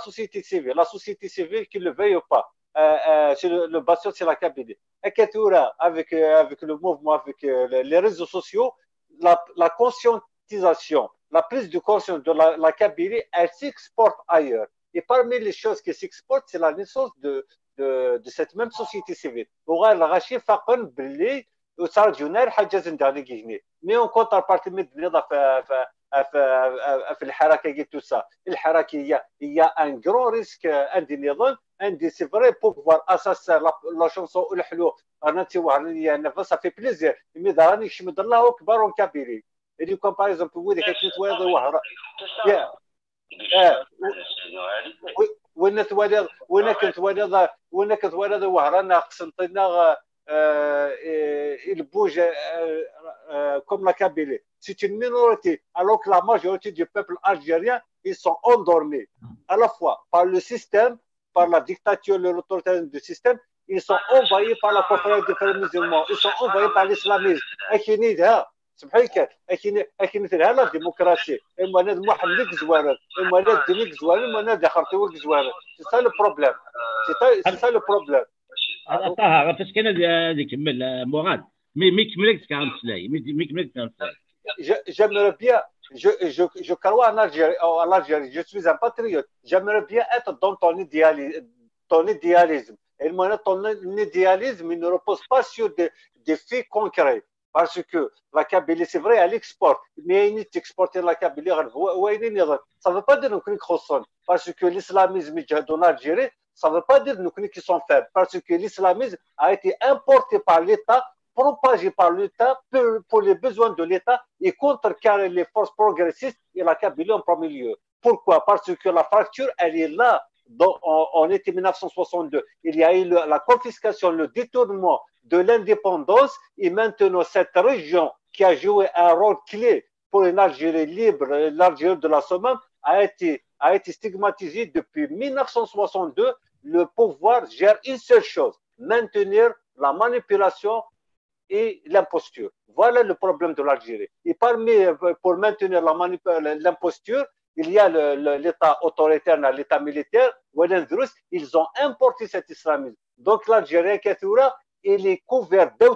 Speaker 3: société civile qui le veuille ou pas c'est le bastion c'est la Kabylie avec le mouvement avec les réseaux sociaux la conscientisation la prise de conscience de la Kabylie elle s'exporte ailleurs et parmi les choses qui s'exportent c'est la naissance de cette même société civile وغير الغاشي فاقن باللي وصار جونال حاجه زنداني كيجني مي اون كونتربارتي مدنيضه في الحركه قلت سا الحركه هي ان غرو ريسك عندي نظن عندي سي فري بوفوار اساسا لا شونسون الحلو انا تيوهرني انا فا في بليزير مي دارني شمد الله كبار كبيري اللي كون باغ اكزومبل وديك كنت واضح وهره وين كنت والد وهرنا قسنطينا il bouge comme la Kabylie. C'est une minorité, alors que la majorité du peuple algérien ils sont endormis à la fois par le système, par la dictature, l'autoritarisme du système. Ils sont envahis par la conférence des frères musulmans, ils sont envahis par l'islamisme. la démocratie. C'est ça le problème. C'est ça le problème.
Speaker 1: طه فاش كان هذيك كمل مراد مي كملت كان سلاي مي كملت كان سلاي.
Speaker 3: J'aimerais bien, je crois en Algérie, je suis un patriote. J'aimerais bien être dans ton idéalisme. Et ton idéalisme, il ne repose pas sur des faits concrets. Parce que la Kabylie, c'est vrai, elle exporte. Mais il faut exporter la Kabylie. Ça ne veut pas dire que nous sommes parce que l'islamisme en Algérie, ça ne veut pas dire qu'ils sont faibles. Parce que l'islamisme a été importé par l'État, propagé par l'État pour les besoins de l'État et contrecarrer les forces progressistes et la Kabylie en premier lieu. Pourquoi? Parce que la fracture, elle est là. En été 1962, il y a eu la confiscation, le détournement de l'indépendance et maintenant cette région qui a joué un rôle clé pour une Algérie libre, l'Algérie de la Somme, a été stigmatisée depuis 1962. Le pouvoir gère une seule chose, maintenir la manipulation et l'imposture. Voilà le problème de l'Algérie. Et pour maintenir l'imposture, il y a l'État autoritaire, l'État militaire, ils ont importé cet islamisme. Donc l'Algérien, il est couvert deux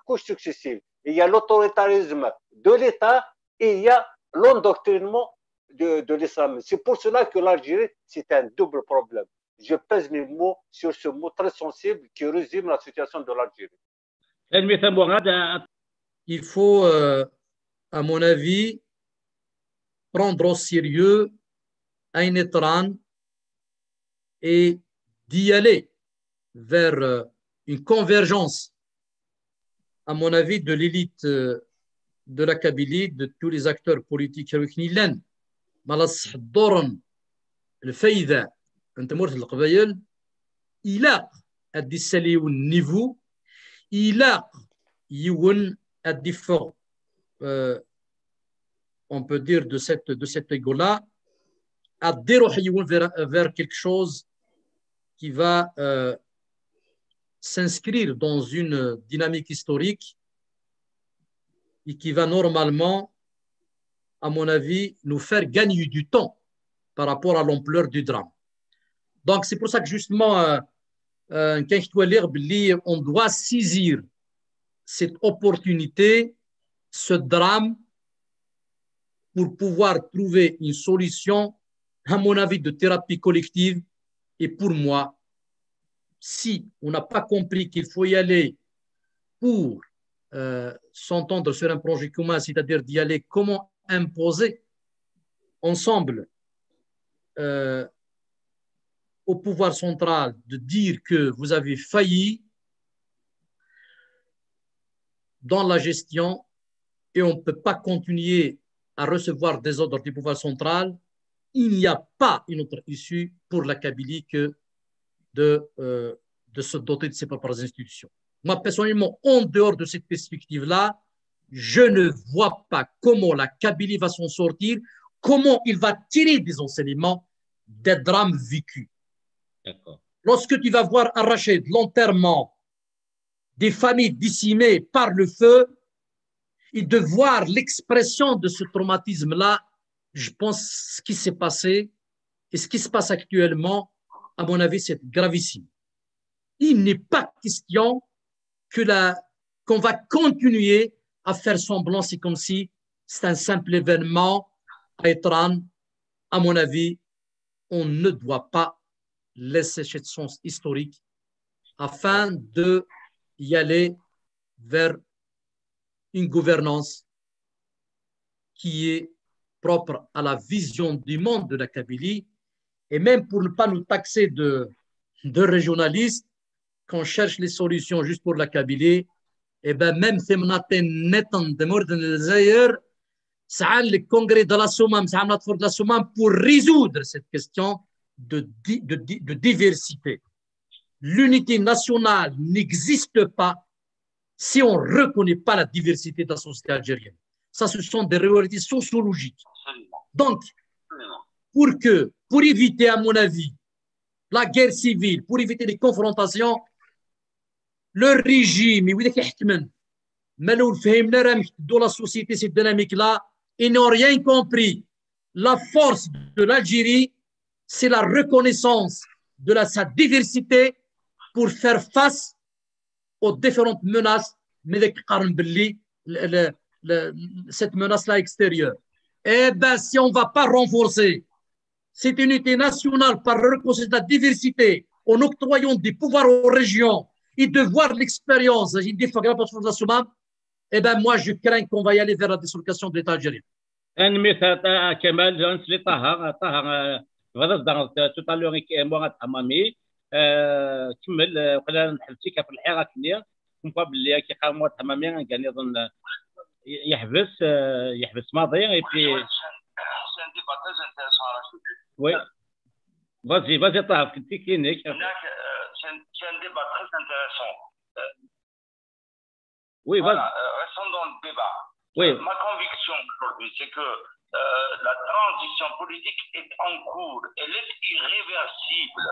Speaker 3: couches successives. Il y a l'autoritarisme de l'État et il y a l'endoctrinement de l'islam. C'est pour cela que l'Algérie, c'est un double problème. Je pèse mes mots sur ce mot très sensible qui résume la situation de l'Algérie.
Speaker 7: Il faut, à mon avis, prendre au sérieux Ain Etran et d'y aller vers une convergence, à mon avis, de l'élite de la Kabylie, de tous les acteurs politiques le الفايدة أنت مرت القبائل إلى الدسالي والنيفو إلى يون الدفاع on peut dire de cet égo-là à déroger vers quelque chose qui va s'inscrire dans une dynamique historique et qui va normalement, à mon avis, nous faire gagner du temps par rapport à l'ampleur du drame. Donc, c'est pour ça que justement, on doit saisir cette opportunité, ce drame, pour pouvoir trouver une solution, à mon avis, de thérapie collective. Et pour moi, si on n'a pas compris qu'il faut y aller pour s'entendre sur un projet commun, c'est-à-dire d'y aller, comment imposer ensemble au pouvoir central de dire que vous avez failli dans la gestion et on ne peut pas continuer à recevoir des ordres du pouvoir central, il n'y a pas une autre issue pour la Kabylie que de se doter de ses propres institutions. Moi, personnellement, en dehors de cette perspective-là, je ne vois pas comment la Kabylie va s'en sortir, comment il va tirer des enseignements des drames vécus. Lorsque tu vas voir arracher de l'enterrement des familles décimées par le feu, et de voir l'expression de ce traumatisme-là, je pense ce qui s'est passé et ce qui se passe actuellement, à mon avis, c'est gravissime. Il n'est pas question qu'on va continuer à faire semblant, c'est comme si c'est un simple événement à Etran. À mon avis, on ne doit pas laisser cette chance historique afin d'y aller vers une gouvernance qui est propre à la vision du monde de la Kabylie. Et même pour ne pas nous taxer de régionalistes, qu'on cherche les solutions juste pour la Kabylie, et bien même si on a le congrès de la Sommam pour résoudre cette question de diversité. L'unité nationale n'existe pas si on ne reconnaît pas la diversité de la société algérienne. Ça, ce sont des réalités sociologiques.
Speaker 2: Absolument.
Speaker 7: Donc,
Speaker 2: Absolument.
Speaker 7: pour éviter, à mon avis, la guerre civile, pour éviter les confrontations, le régime, dans la société, cette dynamique-là, ils n'ont rien compris. La force de l'Algérie, c'est la reconnaissance de sa diversité pour faire face aux différentes menaces, mais cette menace-là extérieure. Eh bien, si on ne va pas renforcer cette unité nationale par reconnaissance de la diversité, en octroyant des pouvoirs aux régions et de voir l'expérience, eh bien, moi, je crains qu'on va y aller vers la dislocation de l'État algérien.
Speaker 1: كمال جانسلي طه غدا tout à l'heure moi امامي كمل وقال نحبتيك في الحراك اللي باللي كيقاموا امامي كان يظن يحبس ماضي اي بي وي vas-y طه كنتي كاينك
Speaker 2: c'est un débat très intéressant.
Speaker 1: Oui,
Speaker 2: voilà, restons dans le débat.
Speaker 1: Oui.
Speaker 2: Ma conviction aujourd'hui, c'est que la transition politique est en cours. Elle est irréversible.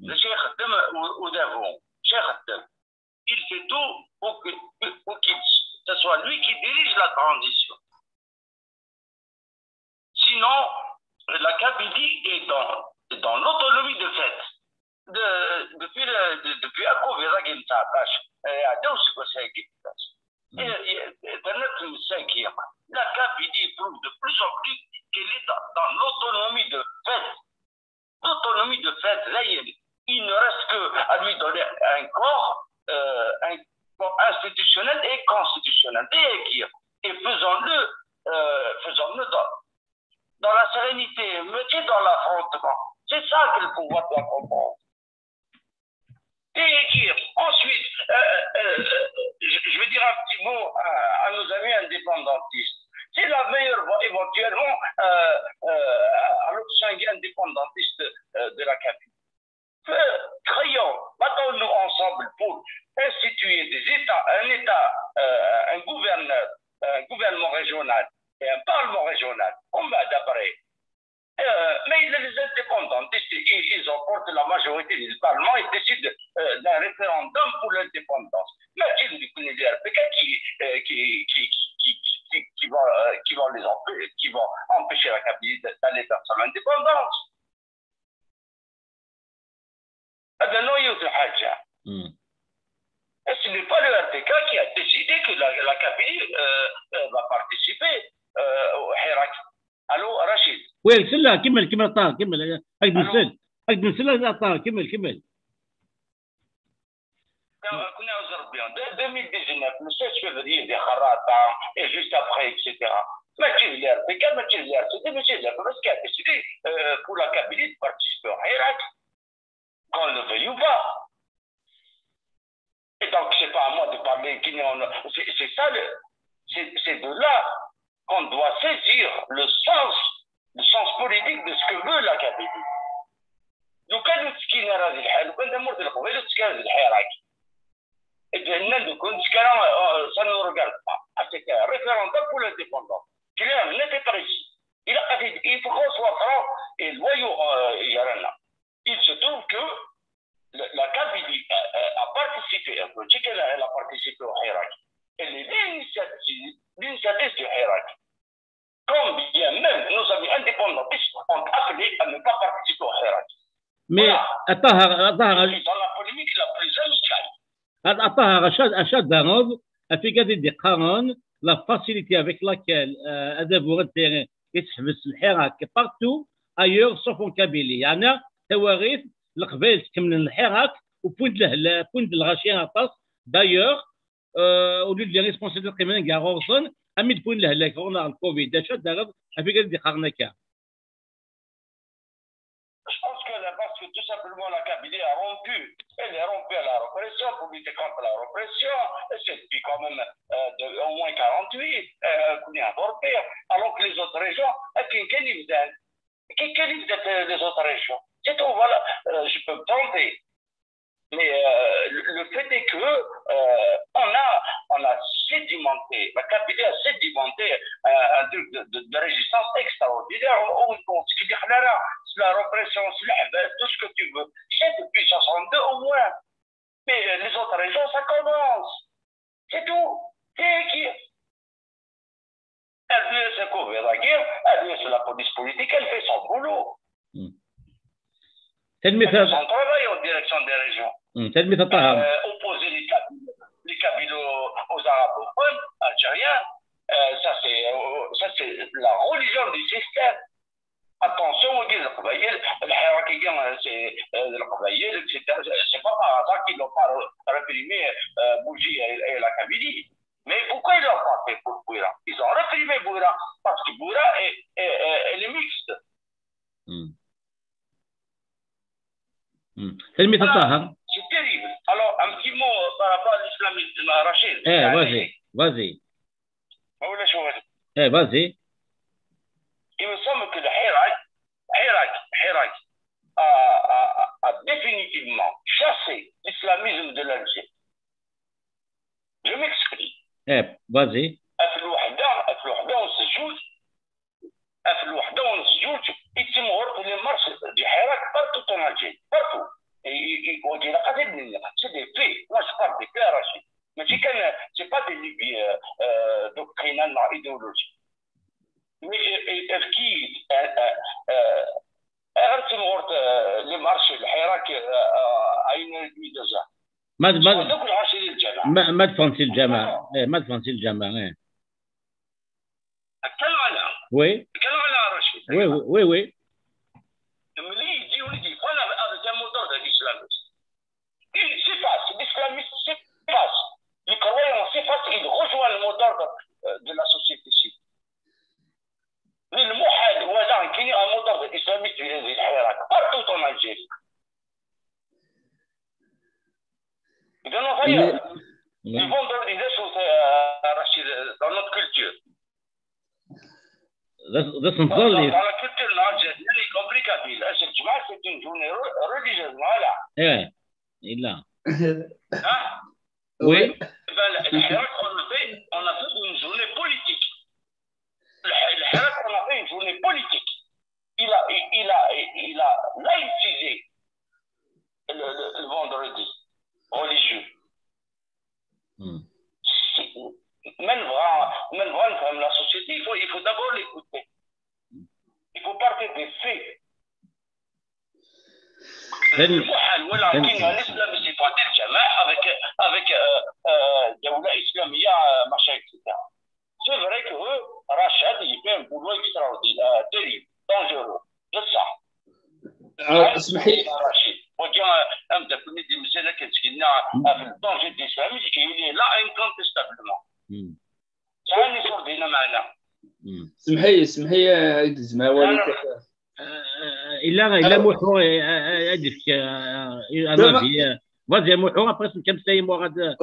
Speaker 2: Le Cheikh Khaddam Oudavon, Cheikh Khaddam, il fait tout pour que ce soit lui qui dirige la transition. Sinon, la Kabylie est dans l'autonomie de fait. Depuis Akou Viragim Tabash, la Kabylie prouve de plus en plus qu'elle est dans l'autonomie de fait. L'autonomie de fait, là, il ne reste qu'à lui donner un corps institutionnel et constitutionnel. Et faisons-le dans la sérénité, mettez dans l'affrontement. C'est ça que le pouvoir doit comprendre. Et ensuite, je vais dire un petit mot à nos amis indépendantistes. C'est la meilleure voie éventuellement à l'option indépendantiste de la Kabylie. Battons-nous ensemble pour instituer des États, un gouvernement régional et un parlement régional, comme d'après. Mais les indépendantistes, ils emportent la majorité du Parlement et décident d'un référendum pour l'indépendance. Imagine les RPK qui vont empêcher la Kabylie d'aller vers son indépendance. هذا نوع الحاجة. Ce n'est pas le RPK qui a décidé que la Kabylie va participer au Hirak. Allô, Rachid.
Speaker 1: Oui, celle-là, كمل طه كمل هاك نسل طه كمل.
Speaker 2: كنا أوزربيان 2019 le 16 février des Kharata et juste après etc. ما تجي l'RPK ما تجي l'RCD ما تجي l'RPK qui a décidé pour la Kabylie de participer au Hirak. Qu'on le veuille ou pas. Et donc, c'est pas à moi de parler. C'est ça, c'est de là qu'on doit saisir le sens politique de ce que veut la Kabylie. Nous, quand nous تسكينا هذه الحال وكان نمر القبيله تسكن هذه الحراك ادنا نكون تسكن ça ne regarde pas c'est un référendum pour l'indépendance clair net et précis il faut qu'on soit franc et loyaux Yarana. Il se trouve que la Kabylie a participé, elle a participé au Hirak. Elle est l'initiative du Hirak. Comme bien même nos amis indépendantistes ont appelé à ne pas participer au Hirak.
Speaker 1: Mais
Speaker 2: dans la polémique la plus amicale.
Speaker 1: Achad Danov a fait garder des قانون la facilité avec laquelle Adavour terrain يتحبس الحراك partout ailleurs sauf en Kabylie. يعني تواريث القبائل تكمل الحراك وبوند الغاشيه عطاس دايوغ ولي لي ريسبونسابل قيمنا كاع غورسون امي تكون لهلاك غورنا الكوفيد داشا داغ افي قال دي قارنا كاع.
Speaker 2: Je pense que parce que tout simplement la Kabylie a rompu, elle est rompue à la répression pour lutter contre la répression, c'est depuis quand même au moins 48, qu'on est avorté, alors que les autres régions, quelles les autres régions? C'est tout, voilà, je peux me tromper. Mais le fait est que on a sédimenté, la Kabylie a sédimenté autres régions, ça commence. C'est tout. C'est qui? Elle se couvre la guerre, elle la police politique, elle fait son boulot. Elle fait son travail en direction des régions. Opposer les Kabyles aux arabophones algériens, ça c'est la religion du système. Attention, on dit le Qabaïl, le Hirakien, c'est le Qabaïl, etc. C'est pas par hasard qu'ils n'ont pas réprimé Bougie et la Kabylie. Mais pourquoi ils l'ont pas fait pour Bouira? Ils ont réprimé Bouira parce que Bouira elle est mixte. C'est terrible. Alors, un petit mot par rapport à l'islamisme, Rachid.
Speaker 1: Vas-y. Vas-y.
Speaker 2: Il me semble que le Hirak a définitivement chassé l'islamisme de l'Algérie. Je m'explique.
Speaker 1: Vas-y.
Speaker 2: يتم غرق les marches du Hirak partout en Algérie, partout. Et on dit c'est des faits. Moi, je parle des faits arrachés. Mais c'est pas des lubies doctrinales, idéologiques. Mais qui يتم غرق les marches du Hirak à 1h30 2 heures.
Speaker 1: ما تفهمتي الجماعة. ما تفهمتي الجماعة.
Speaker 2: اتكلم عنها.
Speaker 1: Oui.
Speaker 2: اتكلم عنها رشيد.
Speaker 1: Oui.
Speaker 2: ملي يجي ويجي فانا هذا جا موتور de l'islamisme. Il s'efface, l'islamisme s'efface. Les croyants s'effacent, ils rejoignent le moteur de la société civile. للمحال وزعن كيني un moteur de l'islamiste في هذه الحيرات partout en Algérie. Ils en ont rien. Ils vont dans des choses dans notre culture. Dans la culture algérienne, y compris kabyle, c'est une journée religieuse, voilà.
Speaker 1: là.
Speaker 2: Hein?
Speaker 1: Oui.
Speaker 2: Le Hirak, on a fait une journée politique. Le Hirak, on a fait une journée politique. Il a laïcisé le vendredi religieux. Même la société, il faut d'abord l'écouter. Il faut partir des faits. المحال ولا يمكن الاسلام يفاتر الجماعه avec دوله اسلاميه machin etc. C'est vrai que Rachad il fait un boulot extraordinaire, terrible, dangereux. Je sais.
Speaker 8: اسمحي
Speaker 2: وجاء امتى كنا دي مساله كتسكننا في الدونجي الاسلامي اللي لا انكونتستابلمون. ثاني صور دينا معنا.
Speaker 8: اسمحي عيد الزماوالي
Speaker 1: إلا موحو هذيك أنا في فازي موحو أبغى كم سايم وغاد ديال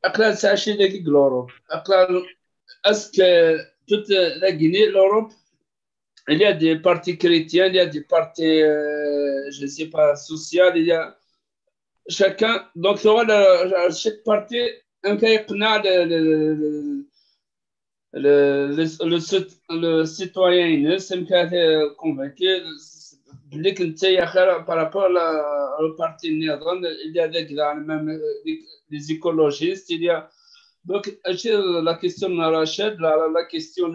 Speaker 8: أقلا تعشي داك l'Europe أقلا est-ce que toute la Guinée l'Europe il y a des partis chrétiens il y a des partis je ne sais pas social il y a chacun donc chaque parti un cas يقنع le citoyen ينسم كان convaincu بلي كنت يا اخي par rapport au parti النظام il y a des même les écologistes il y a donc la question de Rachid la question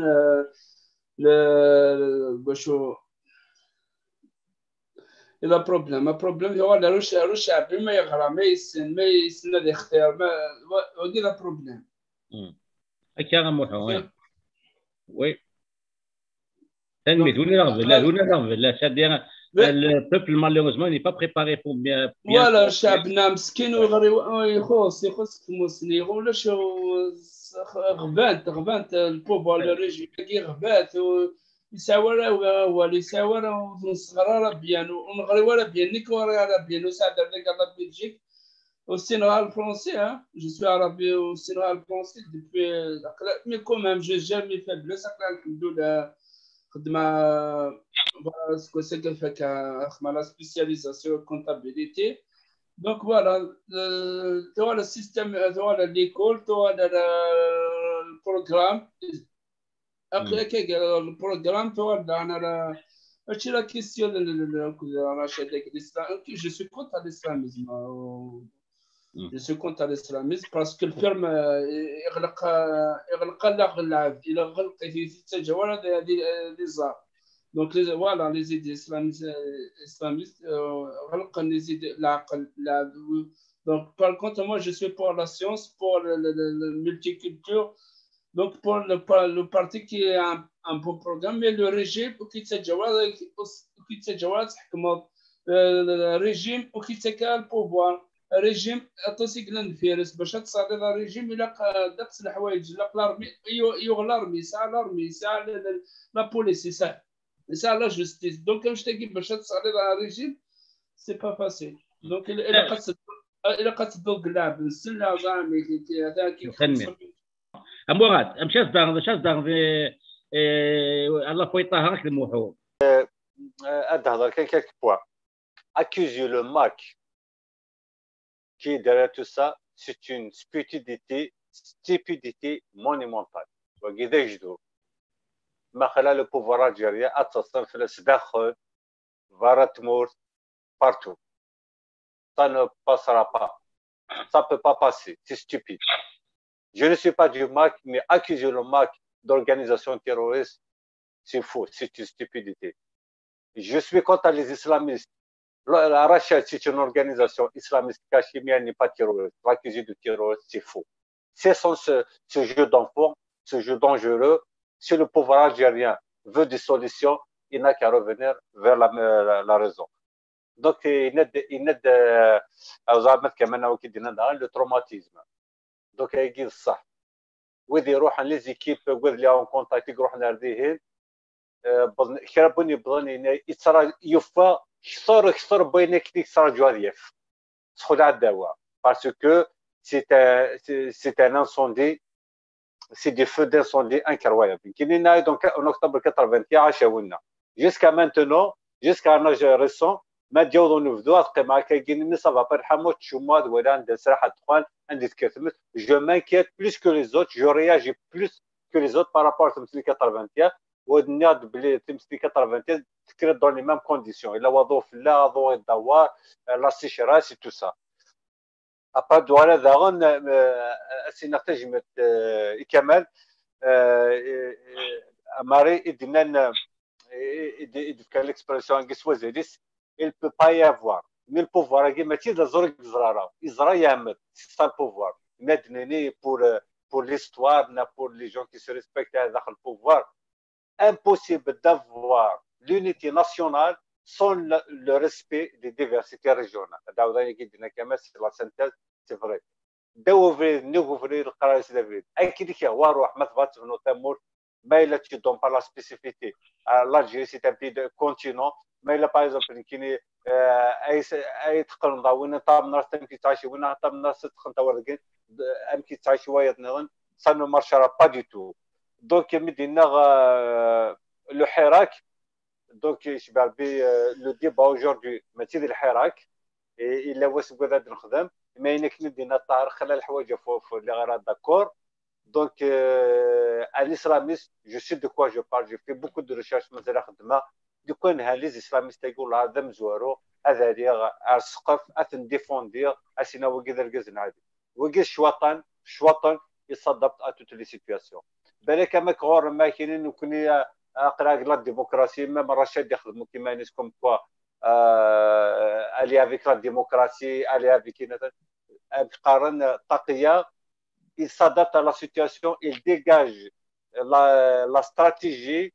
Speaker 8: le إذا problème هو روش الشعب ما يغرى ما يسن الاختيار ما ودي لا problème
Speaker 1: هكا موحو وي تنميت ولا رغبة لا c'est-à-dire le peuple malheureusement n'est pas préparé pour bien
Speaker 8: voilà شعبنا مسكين يخص كموسني ولا شو غبانت البوبول الريجي غبات يساورا هو اللي يساورا ونصغر بيان ونغري ولا بيان نيكورا بيان وساعد عليك على بلجيك au Sénégal français, hein. Je suis arabe au Sénégal français depuis. Mais quand même, je n'ai jamais fait de ça. Voilà ce que c'est que fait la spécialisation en comptabilité. Donc voilà, tu vois le système, tu vois l'école, tu vois le programme. Après, le programme, tu vois C'est la question je suis contre l'islamisme. Je suis contre l'islamisme parce que le ferme يغلق اللعب إلى غلق يتجاوز هذه الزار. Donc voilà les idées islamistes غلق les idées العقل. Donc par contre moi je suis pour la science, pour le multiculture. Donc, pour le parti qui est un bon programme, mais le régime qui تجاوز حكمه الرجيم وكيتكال البوفوار الرجيم تصيق الفيروس باش تصادر الرجيم الى داكس الحوايج لا لارمي لارمي ساعه لا بوليسي ساعه لا جوستيس دونك واش تاكي باش تصادر الرجيم سي با فاسيل دونك الى قد اللعب السله زعما هذا كي
Speaker 1: مراد شاز دار الله فويطها هاك الموحور
Speaker 3: هذا كان quelques points. Accuser le MAC qui est derrière tout ça, c'est une stupidité monumentale. وكذا يجدوا ما خلى le pouvoir algérien اتصل في السداخل فارتمور partout. Ça ne passera pas. Ça peut pas passer. C'est stupide. Je ne suis pas du MAC, mais accuser le MAC d'organisation terroriste, c'est faux, c'est une stupidité. Je suis contre les islamistes. La Rachel, c'est une organisation islamiste. Kachimia n'est pas terroriste. L'accuser de terroriste, c'est faux. C'est ce jeu d'enfant, ce jeu dangereux. Si le pouvoir algérien veut des solutions, il n'a qu'à revenir vers la raison. Donc, il n'aide le traumatisme. Donc يجي الصح وذي يروح ليزيكيب وذ لي اون كونتاكت يروح نرديهن كربوني بضني يتصرى يفا كثر بينك ديك صار جواريف تدخل على الدواء باسكو سي ان انسوندي سي دي فو دانسوندي انكرويابل كاينين دونك en octobre 81 عاشونا جوسكا مانتونون جوسكا ان اج ريسون ما تجاوزوا نفذوا تقيم كاين ça va pas حموت شماد ولا عند سراحه دخان عندي تكتمت je m'inquiète plus que les autres je réagis plus que les autres par rapport à تمثيل 81 ودنيا بلي تمثيل 81 تكرت dans les mêmes conditions الا وظوف لا ضوء الدوار لا سيشراس tout ça après دوله داغن سي نحتاج كمال ماري ادنا كان l'expression انجليزيه il ne peut pas y avoir. Mais le pouvoir, il c'est ça le pouvoir. Pour l'histoire, pour les gens qui se respectent dans le pouvoir, impossible d'avoir l'unité nationale sans le respect des diversités régionales. C'est la synthèse, c'est vrai. D'ouvrir le carré de David. Aïkidi qui a warouh, matvat, notamment, mais là tu donnes pas la spécificité. L'Algérie, c'est un petit continent. ما إلا باغ اكزومبل كاين اي تقرن وين طاب ناس تمكي تعيش وين طاب ناس تدخل تورقين امكي تعيش وايد نغن ça ne marchera pas du tout donc مدينا لو حراك donc يشبع بي لو ديبا aujourd'hui ماشي ديال الحراك الا واش بغيت نخدم ما ينك مدينا الطاهر خلى الحوايج فوق اللي غير داكور donc un islamiste je sais de quoi je parle j'ai fait beaucoup de recherches مازال خدمه كون هاليز اسلاميست يقول هذا مزوارو هذا ديال السقف اثن ديفوندير اسينا وكذا الكزن عادي وكذا شواطن يصدبت ا توت لي سيتوياسيون بالك ما كغور ما كاينين وكني اقرا لا ديمقراطيه ما رشاد يخدموا كيما ناس كوم كوا الي افيك لا ديمقراطيه الي افيك قارن تقيه il s'adapte à la situation il dégage la stratégie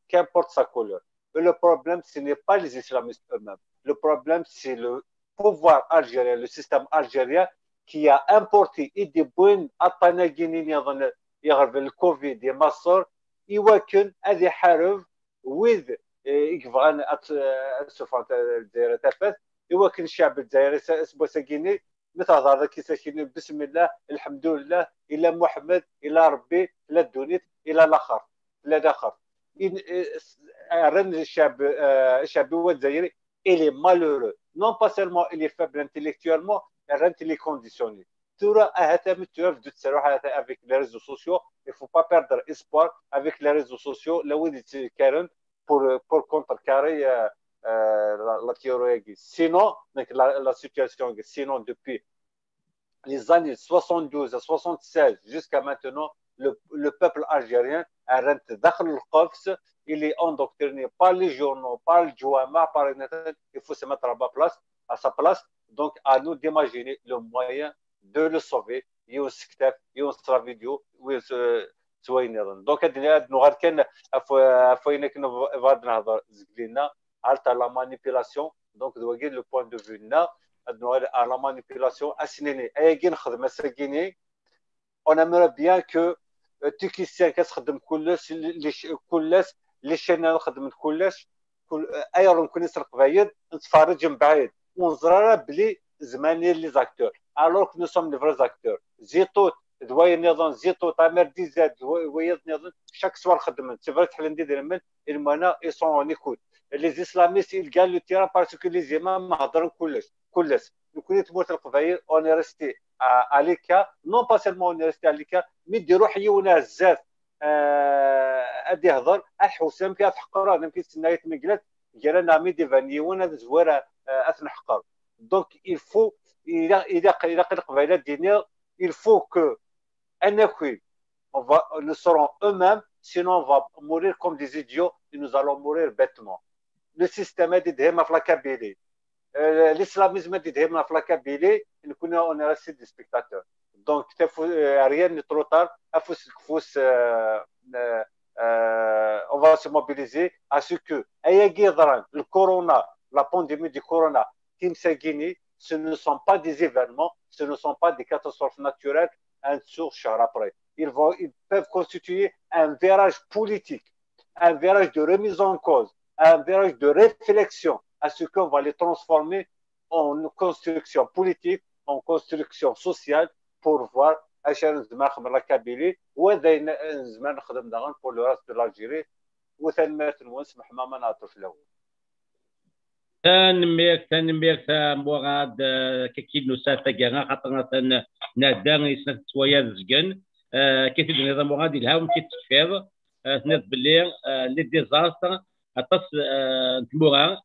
Speaker 3: qu'importe sa couleur. Et le problème, ce n'est pas les islamistes eux-mêmes. Le problème, c'est le pouvoir algérien, le système algérien qui a importé des bonnes apanagines le Covid et Massor, et qu'il a des harves with يبغى سوف تفت يوكل الشعب الجزائري سبوساكيني مثل هذا كيساكيني بسم الله الحمد لله الى محمد الى ربي الى الدنيا الى الاخر الى الاخر الشعب الجزائري il est malheureux non pas seulement il est faible intellectuellement il est conditionné ترى هذا متوفد تروح avec les réseaux sociaux il faut pas perdre espoir avec les réseaux sociaux là où ils كارن pour contrecarrer la théorie. Sinon, la situation, sinon depuis les années 72 à 76 jusqu'à maintenant, le peuple algérien il est endoctriné par les journaux, par le Jouama, par Internet. Il faut se mettre à sa place. Donc, à nous d'imaginer le moyen de le sauver. Il y a une vidéo, donc à la manipulation. Donc, le point de vue à la manipulation. On aimerait bien que تكيسيان كتخدم كلش لي شينال خدمت كلش اي راه نكون نسرق بعيد نتفرج من بعيد ونزرى بلي زمانين لي زاكتور الوغ كو نو سوم لي فري زاكتور زيتوت دواي نظام زيتوت امر ديزات ويض نظام شاك سوار خدمت سيفرت حل ندير من المانا اي سون نيكوت لي اسلاميست قال لو تيران باسكو لي زيمان ما هضروا كلش نكون تموت القبائل اوني ريستي عليكا نون با سيلمون اوني ريستي عليكا مي ديروا حيونا بزاف ادي هضر الحسام كتحقر انا كيتسنى مقلات ديالنا مي ديفانيونا زواره اثنحقر دونك il faut الى القبائلات ديالنا il faut que nous serons eux-mêmes sinon on va mourir comme des idiots et nous allons mourir bêtement. Le système est ديما في لاكابيلي l'islamisme est ديما في لاكابيلي نكون on est resté des spectateurs. Donc rien n'est trop tard. On va se mobiliser à ce que le corona, la pandémie du corona, ce ne sont pas des événements, ce ne sont pas des catastrophes naturelles. Un sourd après. Ils peuvent constituer un virage politique, un virage de remise en cause, un virage de réflexion à ce qu'on va les transformer en construction politique, en construction sociale pour voir عشان زمان خدم الكابيلي وذا زمان نخدم دغن بور لو راس دو الجيري وثنمات ونسمح ما نعطف في الاول
Speaker 1: تنميك موراد كيكيد نسافة كانا خاطر نادان يسنت شوية زكن كيف النظام موراد الهاون كيتشفيض سنت بلي لي ديزاستر اطاس نتمورا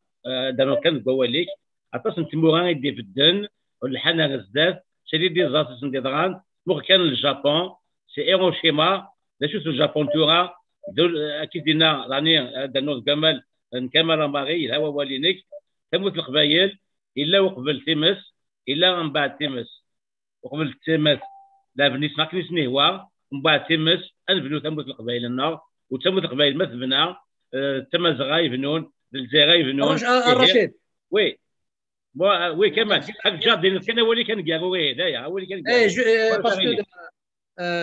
Speaker 1: دانو كان كواليك اطاس نتمورا يدي في الدن والحنا بزاف شديد ديزاستر سنديدغان pour كان الجابون سي هيروشيما شو الجابون تورا اكيد دينا راني دانو كمال نكمل ماغي الهوا والينيك تموت القبايل الا وقبل تمس الا من بعد تمس وقبل تمس لا بنيت ما كنيش نهوا من بعد تمس انبنو تموت القبايل النار وتموت القبايل ما تبنى تما زغاي بنون الجزائر يبنون
Speaker 7: رشيد
Speaker 1: وي oui, quand même.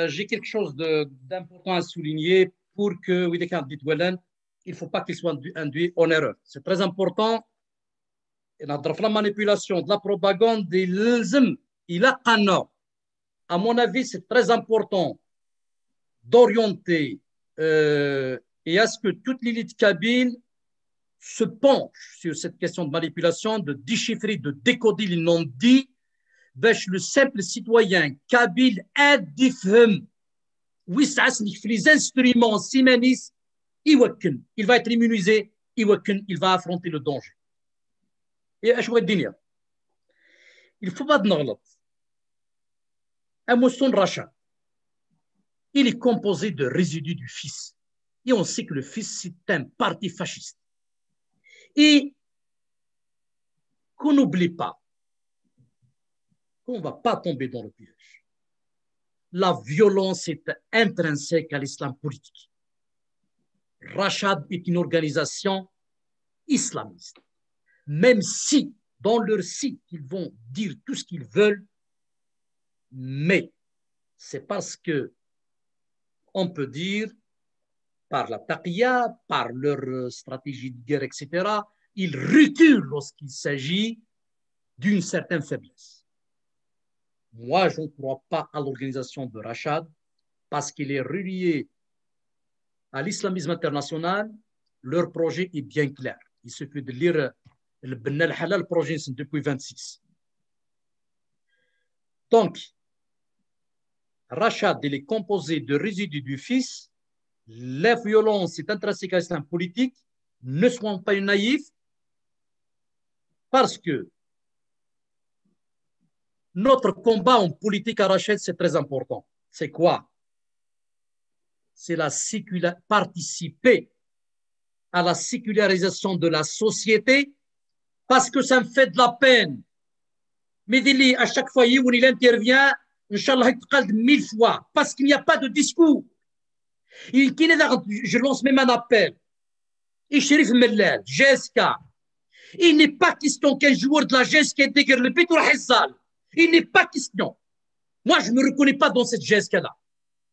Speaker 7: J'ai quelque chose d'important à souligner pour que il ne faut pas qu'il soit induit en erreur. C'est très important. La manipulation, de la propagande, à mon avis, c'est très important d'orienter et à ce que toute l'élite kabyle se penche sur cette question de manipulation, de déchiffrer, de décoder les non-dits, le simple citoyen kabyle aide d'ifhem, les instruments simanis, il va être immunisé, il va affronter le danger. Et il ne faut pas de naglat. Un mousson rachat, il est composé de résidus du fils. Et on sait que le fils, c'est un parti fasciste. Et qu'on n'oublie pas qu'on ne va pas tomber dans le piège. La violence est intrinsèque à l'islam politique. Rachad est une organisation islamiste. Même si dans leur site, ils vont dire tout ce qu'ils veulent, mais c'est parce que on peut dire par la taqiyya, par leur stratégie de guerre, etc., ils reculent lorsqu'il s'agit d'une certaine faiblesse. Moi, je ne crois pas à l'organisation de Rachad parce qu'il est relié à l'islamisme international. Leur projet est bien clair. Il suffit de lire le projet depuis 26. Donc, Rachad, il est composé de résidus du fils. La violence est intrinsèque à l'islam politique ne soyons pas naïfs, parce que notre combat en politique à Rachid, c'est très important. C'est quoi? C'est participer à la sécularisation de la société, parce que ça me fait de la peine. Mais Dili, à chaque fois où il intervient, Inch'Allah, il parle 1000 fois, parce qu'il n'y a pas de discours. Je lance même un appel. Et Chérif Mellal, GSK, il n'est pas question qu'un joueur de la GSK intègre le Pétour Hizzal. Il n'est pas question. Moi, je ne me reconnais pas dans cette GSK-là.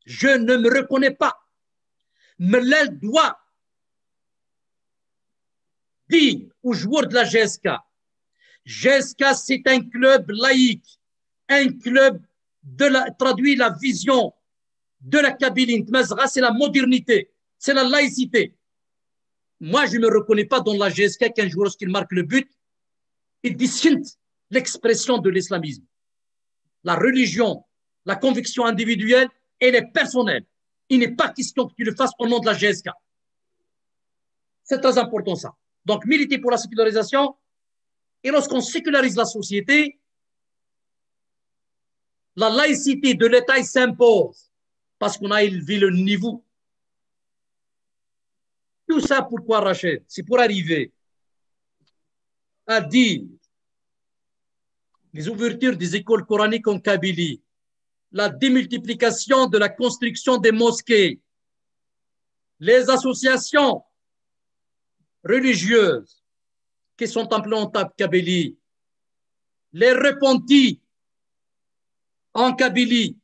Speaker 7: Je ne me reconnais pas. Mellal doit dire aux joueurs de la GSK, GSK, c'est un club laïque, un club traduit la vision de la Kabylie. C'est la modernité, c'est la laïcité. Moi, je ne me reconnais pas dans la GSK qu'un joueur, lorsqu'il marque le but, il discute l'expression de l'islamisme. La religion, la conviction individuelle, elle est personnelle. Il n'est pas question que tu le fasses au nom de la GSK. C'est très important ça. Donc, militer pour la sécularisation. Et lorsqu'on sécularise la société, la laïcité de l'État s'impose parce qu'on a élevé le niveau. Tout ça, pourquoi, Rachid? C'est pour arriver à dire les ouvertures des écoles coraniques en Kabylie, la démultiplication de la construction des mosquées, les associations religieuses qui sont implantées en Kabylie, les repentis en Kabylie,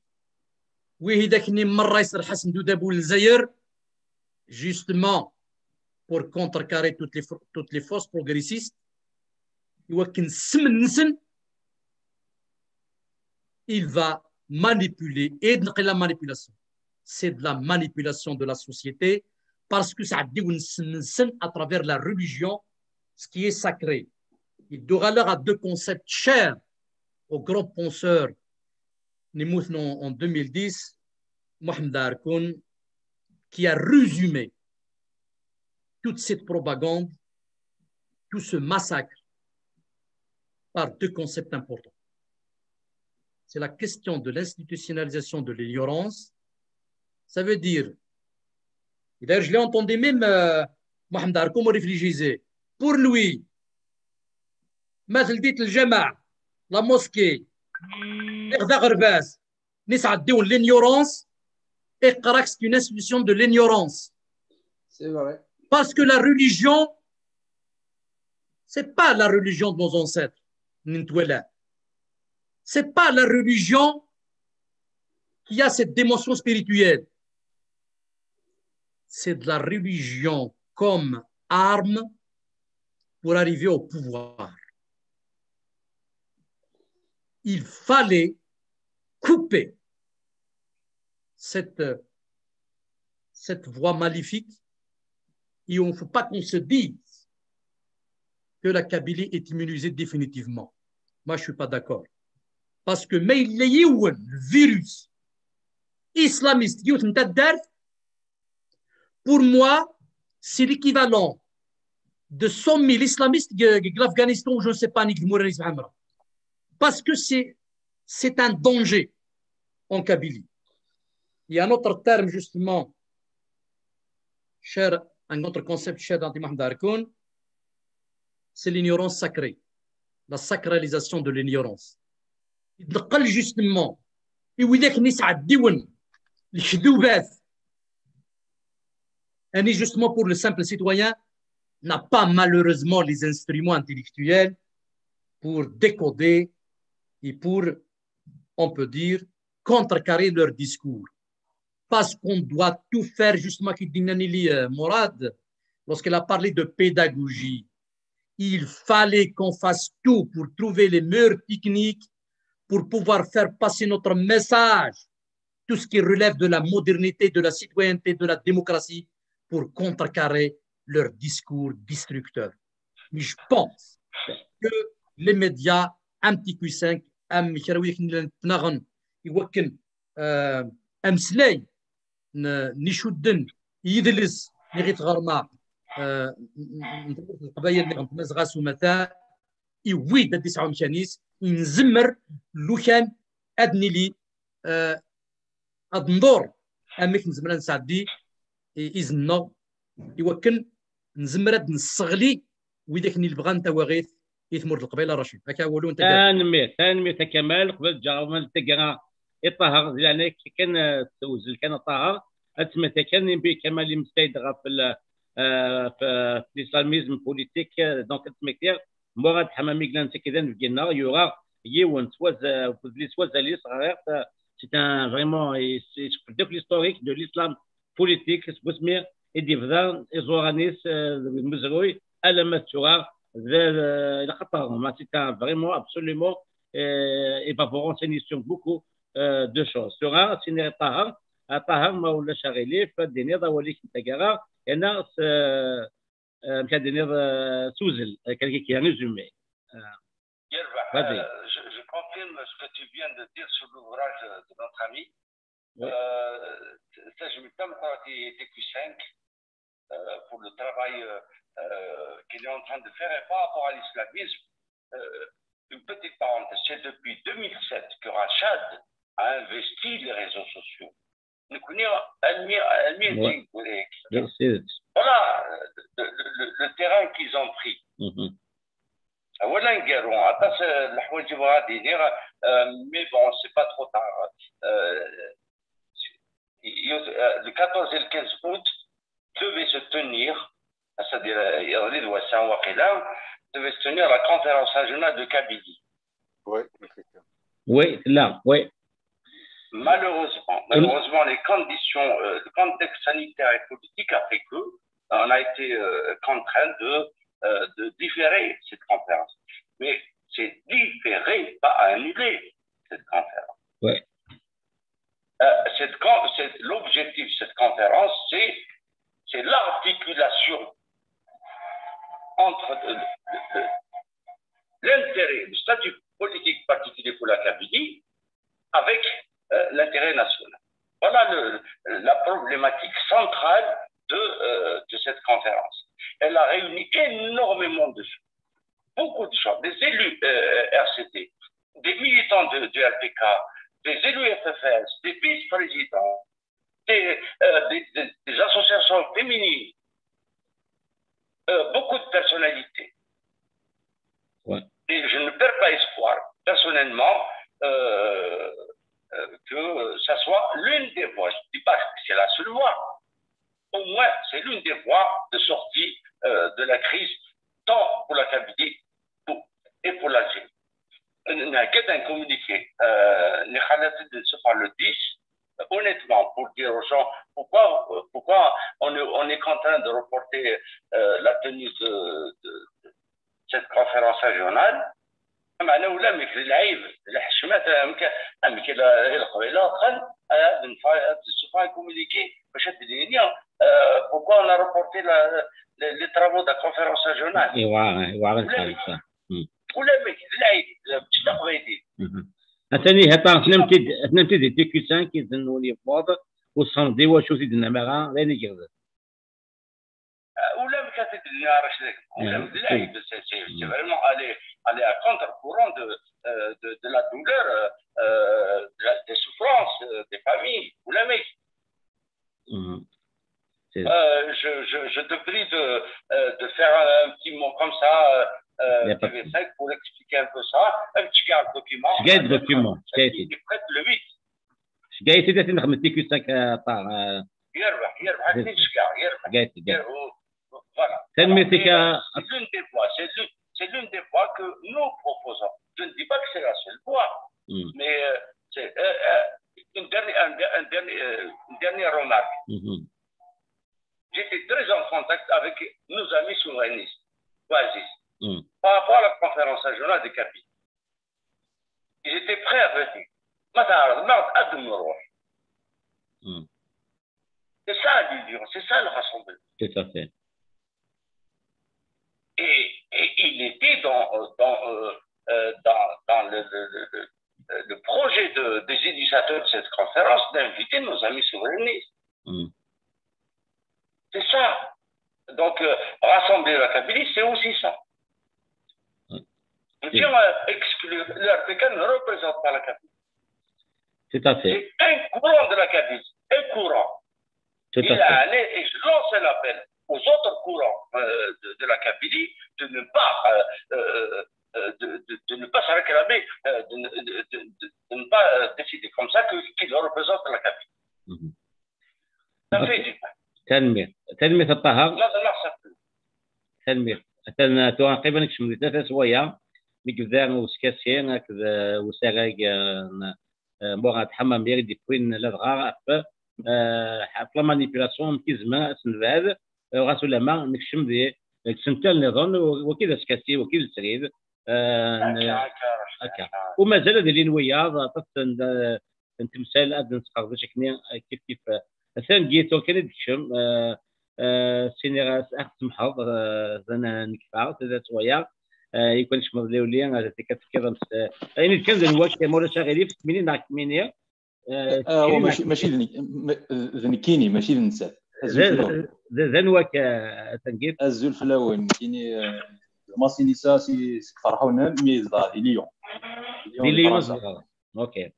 Speaker 7: justement pour contrecarrer toutes les forces progressistes, il va manipuler. Et la manipulation, c'est de la manipulation de la société parce que ça dit à travers la religion, ce qui est sacré. Il Doraler a deux concepts chers aux grands penseurs. En 2010, Mohamed Harkoun, qui a résumé toute cette propagande, tout ce massacre par deux concepts importants. C'est la question de l'institutionnalisation de l'ignorance. Ça veut dire, et d'ailleurs je l'ai entendu même Mohamed Harkoun réfléchir, pour lui, مثل ديت الجماعة la mosquée l'ignorance et c'est une institution de l'ignorance.
Speaker 8: C'est vrai.
Speaker 7: Parce que la religion, c'est pas la religion de nos ancêtres. C'est pas la religion qui a cette dimension spirituelle. C'est de la religion comme arme pour arriver au pouvoir. Il fallait couper cette voie maléfique et il ne faut pas qu'on se dise que la Kabylie est immunisée définitivement. Moi, je ne suis pas d'accord. Parce que le virus islamiste, pour moi, c'est l'équivalent de 100 000 islamistes de l'Afghanistan ou je ne sais pas, parce que c'est un danger en Kabylie. Il y a un autre terme, justement, cher, un autre concept cher d'Anti Mohamed Harkoun, c'est l'ignorance sacrée, la sacralisation de l'ignorance. Il justement, et justement pour le simple citoyen, n'a pas malheureusement les instruments intellectuels pour décoder et pour, on peut dire, contrecarrer leur discours. Parce qu'on doit tout faire, justement, qui dit Mourad, lorsqu'elle a parlé de pédagogie, il fallait qu'on fasse tout pour trouver les meilleures techniques pour pouvoir faire passer notre message, tout ce qui relève de la modernité, de la citoyenneté, de la démocratie, pour contrecarrer leur discours destructeur. Mais je pense que les médias, un petit Q5, un أمسلاي نشدن يدلس نغيت غرما القبائل اللي غنتمزغاس ومثا يويد دي سعوم كانيس نزمر لو كان ادني لي ادندور اميك نزمر نسعدي اذن يوكن نزمر نصغلي وذاك اللي بغا انت واغيث يثمر القبيله رشيد هكا ولو انت
Speaker 1: تنمية كمال قبل جاوما تقرا الطهر يعني كان توزل كان طهر اتمتى كان بي كمال مستيدغا في الاسلاميزم بوليتيك دونك تمكير مراد حمامي كلان كذا نفكينا يورا يون سوازالي صغير سي ان فريمون دوك ليستوريك دو الاسلام بوليتيك سبوسمير يديفدا ازورانيس المزروي علامات تورا الى خطر ما سي ان فريمون ابسوليومون il va vous renseigner sur beaucoup de choses. Sera سيني طهر ما ولا شاغلي فديني ضواليك تقرا هنا Souzel, quelqu'un qui a résumé.
Speaker 2: Je confirme ce que tu viens de dire sur l'ouvrage de notre ami. Je me permets de TQ5 pour le travail qu'il est en train de faire et par rapport à l'islamisme. Une petite parenthèse, c'est depuis 2007 que Rachad a investi les réseaux sociaux. Nous connaissons voilà le terrain qu'ils ont pris. Mais bon, c'est pas trop tard. Le 14 et le 15 août devait se tenir, c'est-à-dire devait se tenir la conférence régionale de Kabylie.
Speaker 3: Oui, effectivement.
Speaker 1: Oui, là, oui.
Speaker 2: Malheureusement, les conditions, le contexte sanitaire et politique a fait que on a été contraint de différer cette conférence. Mais c'est différer, pas annuler cette conférence.
Speaker 1: Oui.
Speaker 2: L'objectif de cette conférence, c'est l'articulation entre l'intérêt, le statut politique particulier pour la Kabylie avec l'intérêt national. Voilà la problématique centrale de cette conférence. Elle a réuni énormément de choses, beaucoup de choses, des élus RCT, des militants de RPK, des élus FFS, des vice-présidents, des associations féminines, beaucoup de personnalités.
Speaker 1: Ouais.
Speaker 2: Et je ne perds pas espoir, personnellement, que ça soit l'une des voies. Je ne dis pas que c'est la seule voie. Au moins, c'est l'une des voies de sortie de la crise, tant pour la Kabylie et pour l'Algérie. On n'a qu'un communiqué. Se parle le 10, honnêtement, pour dire aux gens pourquoi on est contraint de reporter la tenue de cette conférence régionale. معنا ولا ميك العيب الحشمات ميك القبيله خل سوفا كومونيكي باش تدينيا pourquoi on a reporté les travaux de la conférence régionale ولا ميك العيب باش تقبيدي
Speaker 1: ثاني هتا نمتي دي كي 5 كيزنوني فوض وصندي واش زيدنا معها راني كذا
Speaker 2: ولا ميك تدينيا راه ولا العيب c'est vraiment aller à contre-courant de la douleur, des souffrances des familles. Vous l'aimez. Je te prie de faire un petit mot comme ça, TV5, pour expliquer un peu ça. Un petit document.
Speaker 1: Je gagne le document.
Speaker 2: Il est prêt le 8.
Speaker 1: Je gagne c'est d'être dans TQ5 par.
Speaker 2: Voilà.
Speaker 1: C'est l'une
Speaker 2: des voies. C'est l'une des voies que nous proposons. Je ne dis pas que c'est la seule voie, mais c'est une dernière remarque. J'étais très en contact avec nos amis souverainistes, par rapport à la conférence régionale de Kabylie. Ils étaient prêts à venir. C'est ça l'union, c'est ça le rassemblement.
Speaker 1: Tout à fait.
Speaker 2: Et il était dans le projet des initiateurs de cette conférence d'inviter nos amis souverainistes. C'est ça Donc, rassembler la Kabylie, c'est aussi ça. Nous devons exclure l'Africain ne représente pas la Kabylie.
Speaker 1: Tout à fait.
Speaker 2: C'est un courant de la Kabylie, un courant.
Speaker 1: Tout
Speaker 2: Il
Speaker 1: à
Speaker 2: a
Speaker 1: fait.
Speaker 2: allé et je lance un appel aux autres courants de la Kabylie de ne pas se réclamer, de ne pas décider comme ça qu'ils représentent la Kabylie. Ça fait du mal.
Speaker 1: تنمية الطهر
Speaker 2: لا نحسب.
Speaker 1: تنمية تقريبا كشم ثلاثة سوايع مكذا وسكاسين هكذا وساغاق بوغا تحمم ديال دي كوين لدغا لا مانيبيلاسيون كيزما سنفاد غاسو لما نكشم دي سنتال نظن وكذا سكاسي وكذا سريد هكا ومازال هذه اللي نوياض تمثال اد نسقط شكني كيف ثاني جيتو كان دكشم سينيغاس احتمحض زنا نكفا ثلاث سوايع يكون شمر لي هذا كتفكر يعني كان الوقت مولا شغالي في 80 ناك 8
Speaker 9: هو ماشي ذنكيني ماشي ذنسات
Speaker 1: ذنوك تنقيت
Speaker 9: الزلف الاول كيني الماسينيسا سي فرحونا ميزدا دي ليون
Speaker 1: اوكي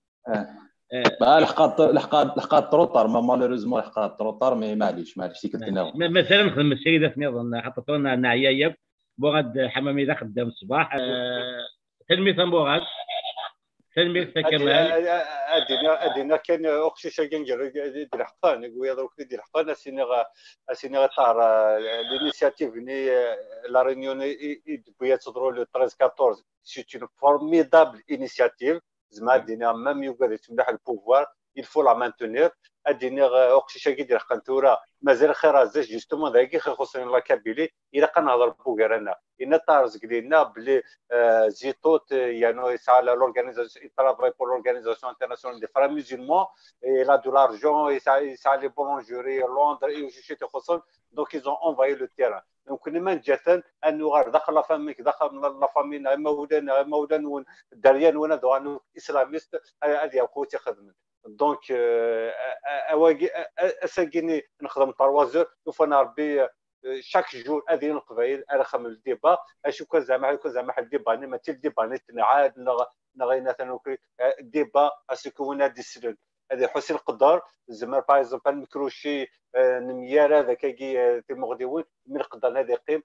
Speaker 9: لحقات تروطر مالوريزمون لحقات تروطر مي معليش سي كنتنا
Speaker 1: مثلا نخدم السيده نظن حطوا لنا نعيايا بوغاد حمامي ذا خدام الصباح تلميذ بوغاد تلميذ كمال
Speaker 3: ادينا كان اختي شاكنجر ديال الحقان يقول دروك ديال الحقان اسينيغا طار لينيسياتيف ني لا ريونيون دوبيا تدرو لو 13 14 سي اون فورميدابل انيسياتيف زعما دينا ميم يقدر يتمنح البوفوار il faut la maintenir ادينا اختي شاكي ديال القنتوره مازال خير زاج جوستومون داكي خصوصا لا كابيلي الا كنهضر بوكرانا ان طارز قلنا بلي زيتوت يعني يسعى لورغانيزاسيون يترافاي بور لورغانيزاسيون انترناسيونال دي فرا musulmans et là de l'argent يسعى لي بولونجيري لندن اي شي تخصهم دونك ils ont envahi le terrain donc كنا جاتن انه غير دخل لا فاميك دخل لا فامينا مودان دريان وانا دوانو اسلاميست هذه خوتي خدمت دونك اساكيني نخدم 3 زور وفانا ربي شاك جور هذه القبائل انا خمم الديبا اشوف كان زعما الديباني ما تي الديباني عاد نغينا ثانوكي الديبا اسكونا دي سلول هذه حسين القدر زعما باغ اكزومبل الميكروشي نميار هذا كي المغديون من قدر هذا يقيم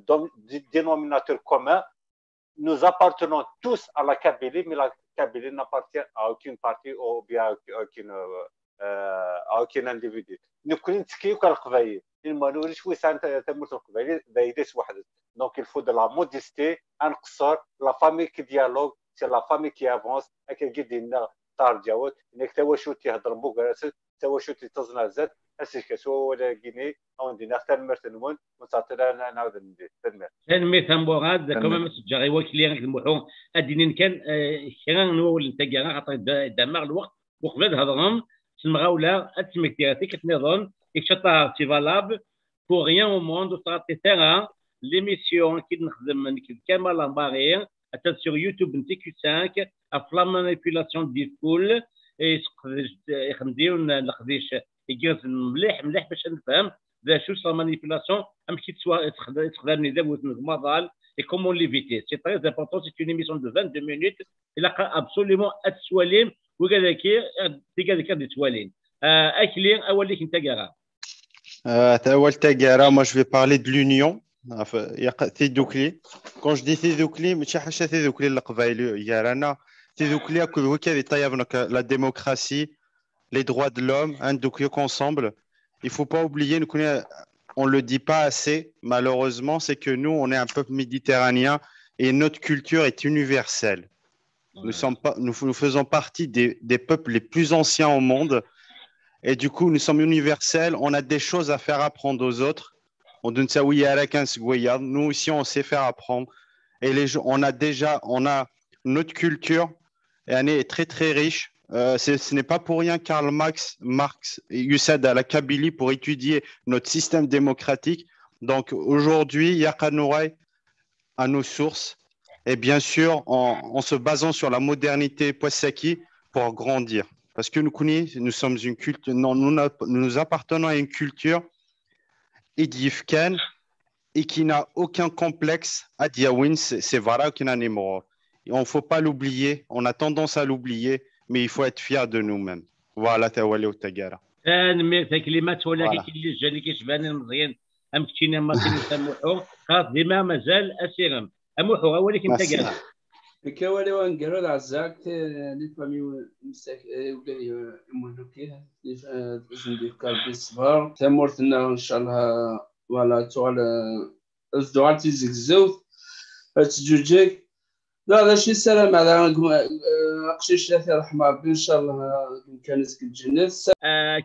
Speaker 3: لو دينوميناتور كومان. Nous appartenons tous à la Kabylie, mais la Kabylie n'appartient à aucune partie ou bien à aucun individu. Nous connaissons القبائل ما نوريش وسان تمرت القبائل دايدس وحده. Donc il faut de la modestie, un قصر la famille qui dialogue, c'est la famille qui avance. أكيد دينا طار جاوت إنك توشوا تهضر بوكراس توشوا تتزنازات أسيكسو ولا جيني أو دينا أختار مرتنون وصاتنا نعود ندير
Speaker 1: تنمية ثمبوغاد كما مسجاري وكلي المحو أدينين كان كان نقول نتاجا خاطر دماغ الوقت وقبل هضرهم سمغاولا أتسمك تيراتي كتنظن إكشطها تيفالاب pour rien au monde وصارت تيرا l'émission كي نخدم كامل لامباري أتت sur YouTube NTQ5 أفلا مانيبيلاسيون ديسكول يخدموا نخديش يجرس مليح باش نفهم ذا شو صار مانيبيلاسيون امشي تخدم لي دابا مضال et comment l'éviter. C'est très important, c'est une émission de 22 minutes. Il a absolument أتسوالين وكذلك تيكا دي سوالين أكلين أوليك أنت قرا.
Speaker 10: أول تقرا moi je vais parler de l'union. Quand je dis Thidukli, ماشي حاجة Thidukli القبائل يارانا Thidukli كل وكذا طيبناك la démocratie, les droits de l'homme, un document ensemble. Il faut pas oublier, on le dit pas assez, malheureusement, c'est que nous, on est un peuple méditerranéen et notre culture est universelle. Nous faisons partie des peuples les plus anciens au monde et du coup, nous sommes universels. On a des choses à faire apprendre aux autres. Nous aussi, on sait faire apprendre. Et on a notre culture et elle est très très riche. Ce n'est pas pour rien Karl Marx Youssad à la Kabylie pour étudier notre système démocratique. Donc aujourd'hui, Yakanouray à nos sources et bien sûr en se basant sur la modernité Poissaki pour grandir. Parce que nous sommes une culture, nous appartenons à une culture Idif Ken et qui n'a aucun complexe à dire oui, c'est vrai qu'il a un numéro. On ne faut pas l'oublier, on a tendance à l'oublier, mais il faut être fier de nous-mêmes. Voilà, Tawali ou Tagara.
Speaker 1: كلمات ولكن اللي جاني كيشبهني مزيان ام كنتينا ما كنسمحوا خلاص ديما مازال اسيرم اموحوا ولكن تقرا
Speaker 8: كوالي وانقرا العزاك لي فامي مساك وقالي مولوكي زندي كاربي الصبار تمورتنا ان شاء الله ولا توال ازدوالتي زيكزوت تجوجيك لا هذا شي سلام على قشيش ثلاثة رحمة ربي ان شاء الله كان يسكن الجنة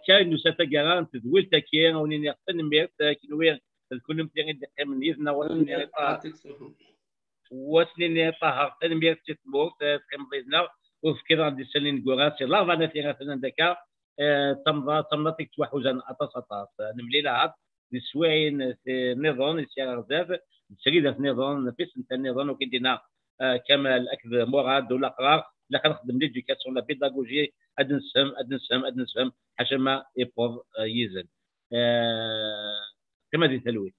Speaker 1: كاين نساتقرا تدويل تكير ونين يقتن ميرت كنوير كل متين من يزنا وسنين طهر تنمير تسبوت تقمضينا وفكر عندي سنين قرات لا فانا في غاتنا دكا تمضاتك توحوزان اطاس نملي لها نسوين نظام نسير غزاف سريده نظام نفس نتا نظام وكدينا كمال اكد مراد ولا قرار لا كنخدم ليديكاسيون لا بيداغوجي اد نسفهم حاشا ما يبوظ يزن كما دي تلوي